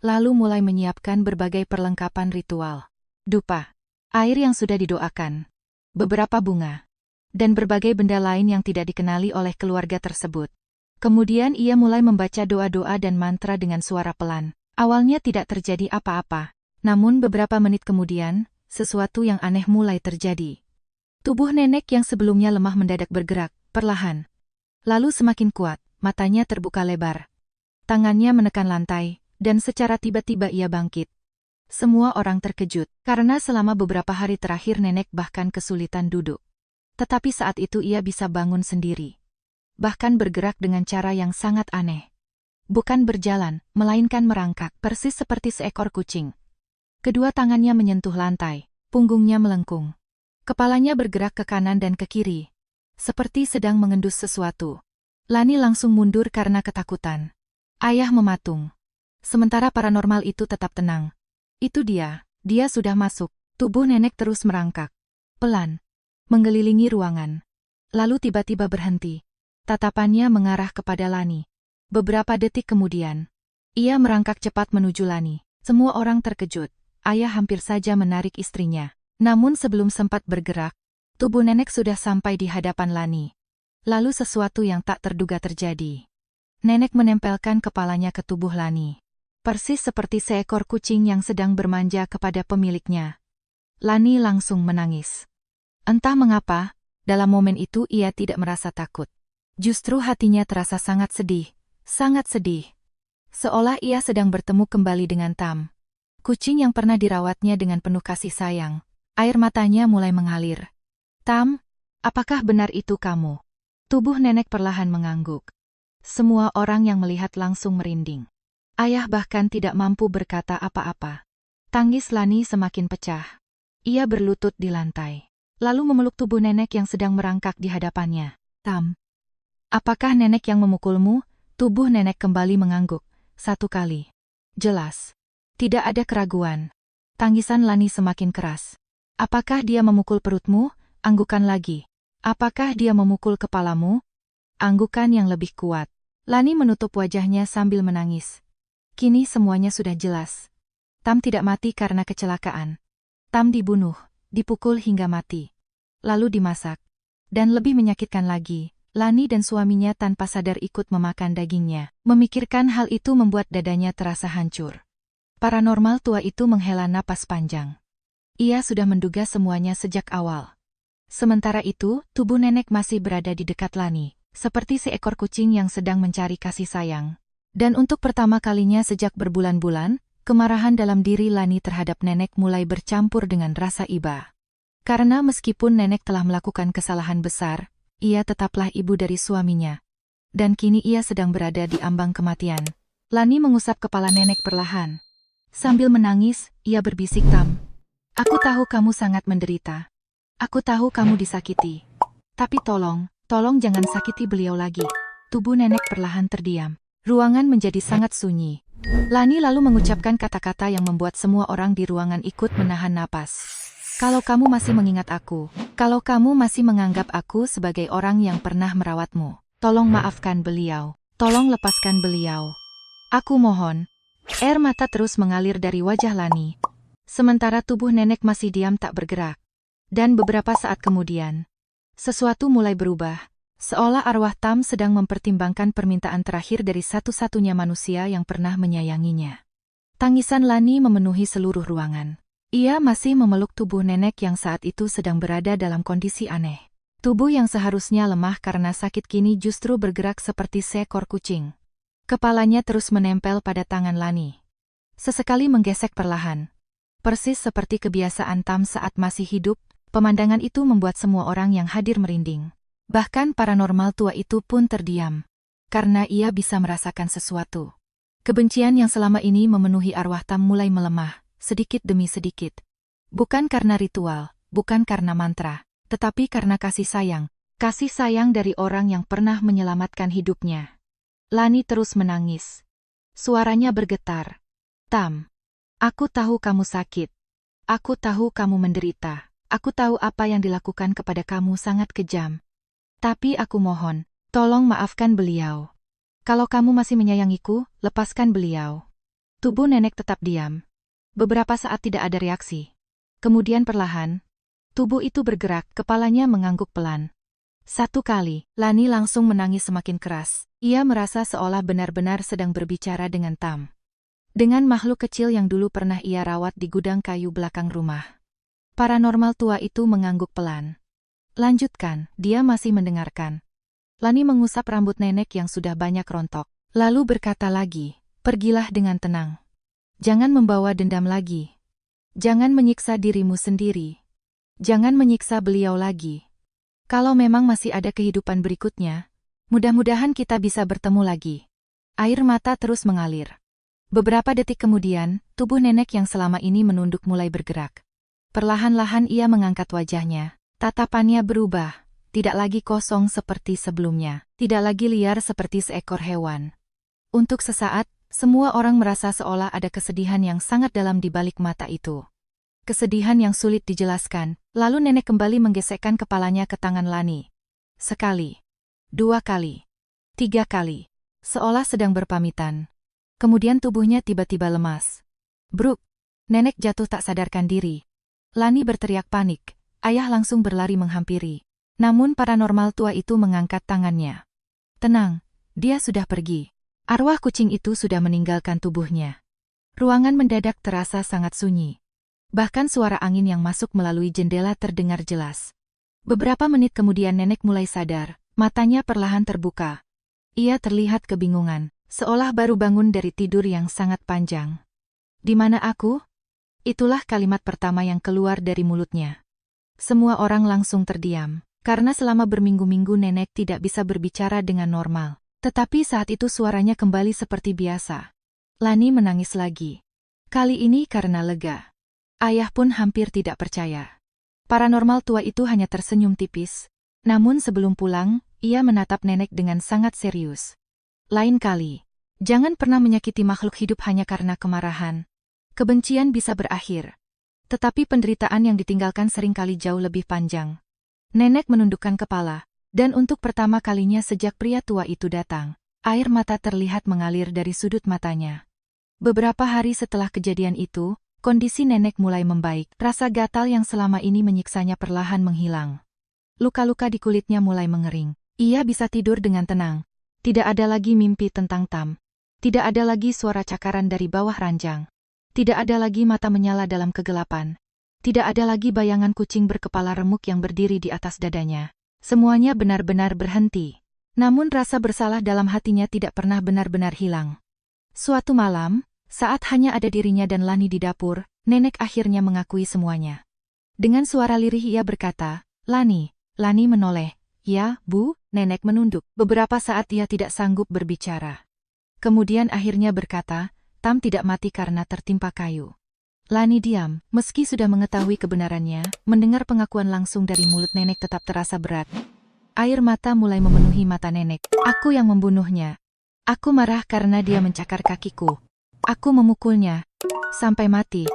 Lalu mulai menyiapkan berbagai perlengkapan ritual. Dupa, air yang sudah didoakan, beberapa bunga, dan berbagai benda lain yang tidak dikenali oleh keluarga tersebut. Kemudian ia mulai membaca doa-doa dan mantra dengan suara pelan. Awalnya tidak terjadi apa-apa. Namun beberapa menit kemudian, sesuatu yang aneh mulai terjadi. Tubuh nenek yang sebelumnya lemah mendadak bergerak, perlahan. Lalu semakin kuat, matanya terbuka lebar. Tangannya menekan lantai, dan secara tiba-tiba ia bangkit. Semua orang terkejut, karena selama beberapa hari terakhir nenek bahkan kesulitan duduk. Tetapi saat itu ia bisa bangun sendiri. Bahkan bergerak dengan cara yang sangat aneh. Bukan berjalan, melainkan merangkak, persis seperti seekor kucing. Kedua tangannya menyentuh lantai, punggungnya melengkung. Kepalanya bergerak ke kanan dan ke kiri. seperti sedang mengendus sesuatu. Lani langsung mundur karena ketakutan. Ayah mematung. Sementara paranormal itu tetap tenang. Itu dia sudah masuk. Tubuh nenek terus merangkak. Pelan. Mengelilingi ruangan. Lalu tiba-tiba berhenti. Tatapannya mengarah kepada Lani. Beberapa detik kemudian, ia merangkak cepat menuju Lani. Semua orang terkejut. Ayah hampir saja menarik istrinya. Namun sebelum sempat bergerak, tubuh nenek sudah sampai di hadapan Lani. Lalu sesuatu yang tak terduga terjadi. Nenek menempelkan kepalanya ke tubuh Lani. Persis seperti seekor kucing yang sedang bermanja kepada pemiliknya. Lani langsung menangis. Entah mengapa, dalam momen itu ia tidak merasa takut. Justru hatinya terasa sangat sedih. Sangat sedih. Seolah ia sedang bertemu kembali dengan Tam. Kucing yang pernah dirawatnya dengan penuh kasih sayang. Air matanya mulai mengalir. Tam, apakah benar itu kamu? Tubuh nenek perlahan mengangguk. Semua orang yang melihat langsung merinding. Ayah bahkan tidak mampu berkata apa-apa. Tangis Lani semakin pecah. Ia berlutut di lantai. Lalu memeluk tubuh nenek yang sedang merangkak di hadapannya. Tam, apakah nenek yang memukulmu? Tubuh nenek kembali mengangguk. 1 kali. Jelas. Tidak ada keraguan. Tangisan Lani semakin keras. Apakah dia memukul perutmu? Anggukan lagi. Apakah dia memukul kepalamu? Anggukan yang lebih kuat. Lani menutup wajahnya sambil menangis. Kini semuanya sudah jelas. Tam tidak mati karena kecelakaan. Tam dibunuh, dipukul hingga mati. Lalu dimasak. Dan lebih menyakitkan lagi, Lani dan suaminya tanpa sadar ikut memakan dagingnya. Memikirkan hal itu membuat dadanya terasa hancur. Paranormal tua itu menghela napas panjang. Ia sudah menduga semuanya sejak awal. Sementara itu, tubuh nenek masih berada di dekat Lani, seperti seekor kucing yang sedang mencari kasih sayang. Dan untuk pertama kalinya sejak berbulan-bulan, kemarahan dalam diri Lani terhadap nenek mulai bercampur dengan rasa iba. Karena meskipun nenek telah melakukan kesalahan besar, ia tetaplah ibu dari suaminya. Dan kini ia sedang berada di ambang kematian. Lani mengusap kepala nenek perlahan. Sambil menangis, ia berbisik, Tam. Aku tahu kamu sangat menderita. Aku tahu kamu disakiti. Tapi tolong jangan sakiti beliau lagi. Tubuh nenek perlahan terdiam. Ruangan menjadi sangat sunyi. Lani lalu mengucapkan kata-kata yang membuat semua orang di ruangan ikut menahan napas. Kalau kamu masih mengingat aku, kalau kamu masih menganggap aku sebagai orang yang pernah merawatmu, tolong maafkan beliau. Tolong lepaskan beliau. Aku mohon. Air mata terus mengalir dari wajah Lani. Sementara tubuh nenek masih diam tak bergerak. Dan beberapa saat kemudian, sesuatu mulai berubah. Seolah arwah Tam sedang mempertimbangkan permintaan terakhir dari satu-satunya manusia yang pernah menyayanginya. Tangisan Lani memenuhi seluruh ruangan. Ia masih memeluk tubuh nenek yang saat itu sedang berada dalam kondisi aneh. Tubuh yang seharusnya lemah karena sakit kini justru bergerak seperti seekor kucing. Kepalanya terus menempel pada tangan Lani. Sesekali menggesek perlahan. Persis seperti kebiasaan Tam saat masih hidup, pemandangan itu membuat semua orang yang hadir merinding. Bahkan paranormal tua itu pun terdiam. Karena ia bisa merasakan sesuatu. Kebencian yang selama ini memenuhi arwah Tam mulai melemah, sedikit demi sedikit. Bukan karena ritual, bukan karena mantra, tetapi karena kasih sayang. Kasih sayang dari orang yang pernah menyelamatkan hidupnya. Lani terus menangis. Suaranya bergetar. Tam, aku tahu kamu sakit. Aku tahu kamu menderita. Aku tahu apa yang dilakukan kepada kamu sangat kejam. Tapi aku mohon, tolong maafkan beliau. Kalau kamu masih menyayangiku, lepaskan beliau. Tubuh nenek tetap diam. Beberapa saat tidak ada reaksi. Kemudian perlahan, tubuh itu bergerak, kepalanya mengangguk pelan. 1 kali, Lani langsung menangis semakin keras. Ia merasa seolah benar-benar sedang berbicara dengan Tam. Dengan makhluk kecil yang dulu pernah ia rawat di gudang kayu belakang rumah. Paranormal tua itu mengangguk pelan. Lanjutkan, dia masih mendengarkan. Lani mengusap rambut nenek yang sudah banyak rontok. Lalu berkata lagi, pergilah dengan tenang. Jangan membawa dendam lagi. Jangan menyiksa dirimu sendiri. Jangan menyiksa beliau lagi. Kalau memang masih ada kehidupan berikutnya, mudah-mudahan kita bisa bertemu lagi. Air mata terus mengalir. Beberapa detik kemudian, tubuh nenek yang selama ini menunduk mulai bergerak. Perlahan-lahan ia mengangkat wajahnya. Tatapannya berubah. tidak lagi kosong seperti sebelumnya, tidak lagi liar seperti seekor hewan. Untuk sesaat, semua orang merasa seolah ada kesedihan yang sangat dalam di balik mata itu. Kesedihan yang sulit dijelaskan, lalu nenek kembali menggesekkan kepalanya ke tangan Lani. Sekali, 2 kali, 3 kali, seolah sedang berpamitan. Kemudian tubuhnya tiba-tiba lemas. Bruk! Nenek jatuh tak sadarkan diri. Lani berteriak panik, ayah langsung berlari menghampiri. Namun paranormal tua itu mengangkat tangannya. Tenang, dia sudah pergi. Arwah kucing itu sudah meninggalkan tubuhnya. Ruangan mendadak terasa sangat sunyi. Bahkan suara angin yang masuk melalui jendela terdengar jelas. Beberapa menit kemudian nenek mulai sadar, matanya perlahan terbuka. Ia terlihat kebingungan, seolah baru bangun dari tidur yang sangat panjang. "Di mana aku?" Itulah kalimat pertama yang keluar dari mulutnya. Semua orang langsung terdiam, karena selama berminggu-minggu nenek tidak bisa berbicara dengan normal. Tetapi saat itu suaranya kembali seperti biasa. Lani menangis lagi. Kali ini karena lega. Ayah pun hampir tidak percaya. Paranormal tua itu hanya tersenyum tipis. Namun sebelum pulang, ia menatap nenek dengan sangat serius. "Lain kali, jangan pernah menyakiti makhluk hidup hanya karena kemarahan. Kebencian bisa berakhir. Tetapi penderitaan yang ditinggalkan seringkali jauh lebih panjang." Nenek menundukkan kepala, dan untuk pertama kalinya sejak pria tua itu datang, air mata terlihat mengalir dari sudut matanya. Beberapa hari setelah kejadian itu, kondisi nenek mulai membaik, rasa gatal yang selama ini menyiksanya perlahan menghilang. Luka-luka di kulitnya mulai mengering. Ia bisa tidur dengan tenang. Tidak ada lagi mimpi tentang Tam. Tidak ada lagi suara cakaran dari bawah ranjang. Tidak ada lagi mata menyala dalam kegelapan. Tidak ada lagi bayangan kucing berkepala remuk yang berdiri di atas dadanya. Semuanya benar-benar berhenti. Namun rasa bersalah dalam hatinya tidak pernah benar-benar hilang. Suatu malam, saat hanya ada dirinya dan Lani di dapur, nenek akhirnya mengakui semuanya. Dengan suara lirih ia berkata, "Lani." Lani menoleh. "Ya, Bu." Nenek menunduk. Beberapa saat ia tidak sanggup berbicara. Kemudian akhirnya berkata, "Tam tidak mati karena tertimpa kayu." Lani diam, meski sudah mengetahui kebenarannya, mendengar pengakuan langsung dari mulut nenek tetap terasa berat. Air mata mulai memenuhi mata nenek. "Aku yang membunuhnya. Aku marah karena dia mencakar kakiku. Aku memukulnya. Sampai mati."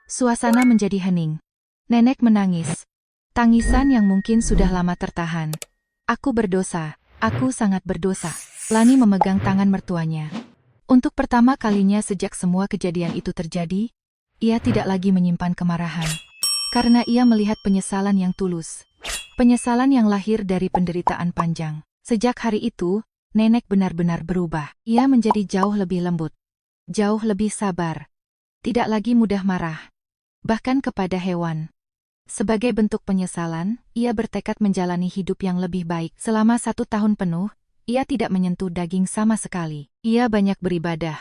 Suasana menjadi hening. Nenek menangis. Tangisan yang mungkin sudah lama tertahan. "Aku berdosa. Aku sangat berdosa." Lani memegang tangan mertuanya. Untuk pertama kalinya sejak semua kejadian itu terjadi, ia tidak lagi menyimpan kemarahan. Karena ia melihat penyesalan yang tulus. Penyesalan yang lahir dari penderitaan panjang. Sejak hari itu, nenek benar-benar berubah. Ia menjadi jauh lebih lembut. Jauh lebih sabar. Tidak lagi mudah marah. Bahkan kepada hewan. Sebagai bentuk penyesalan, ia bertekad menjalani hidup yang lebih baik. Selama 1 tahun penuh, ia tidak menyentuh daging sama sekali. Ia banyak beribadah.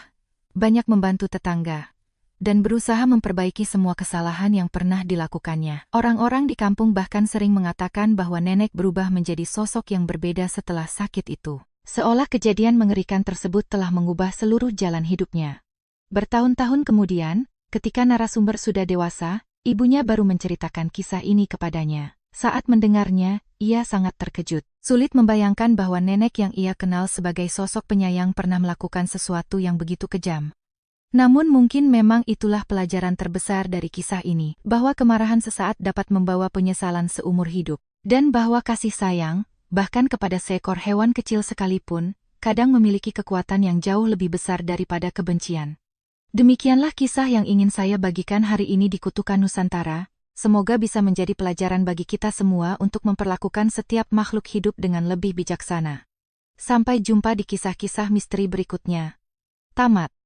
Banyak membantu tetangga. Dan berusaha memperbaiki semua kesalahan yang pernah dilakukannya. Orang-orang di kampung bahkan sering mengatakan bahwa nenek berubah menjadi sosok yang berbeda setelah sakit itu. Seolah kejadian mengerikan tersebut telah mengubah seluruh jalan hidupnya. Bertahun-tahun kemudian, ketika narasumber sudah dewasa, ibunya baru menceritakan kisah ini kepadanya. Saat mendengarnya, ia sangat terkejut. Sulit membayangkan bahwa nenek yang ia kenal sebagai sosok penyayang pernah melakukan sesuatu yang begitu kejam. Namun mungkin memang itulah pelajaran terbesar dari kisah ini, bahwa kemarahan sesaat dapat membawa penyesalan seumur hidup, dan bahwa kasih sayang, bahkan kepada seekor hewan kecil sekalipun, kadang memiliki kekuatan yang jauh lebih besar daripada kebencian. Demikianlah kisah yang ingin saya bagikan hari ini di Kutukan Nusantara. Semoga bisa menjadi pelajaran bagi kita semua untuk memperlakukan setiap makhluk hidup dengan lebih bijaksana. Sampai jumpa di kisah-kisah misteri berikutnya. Tamat.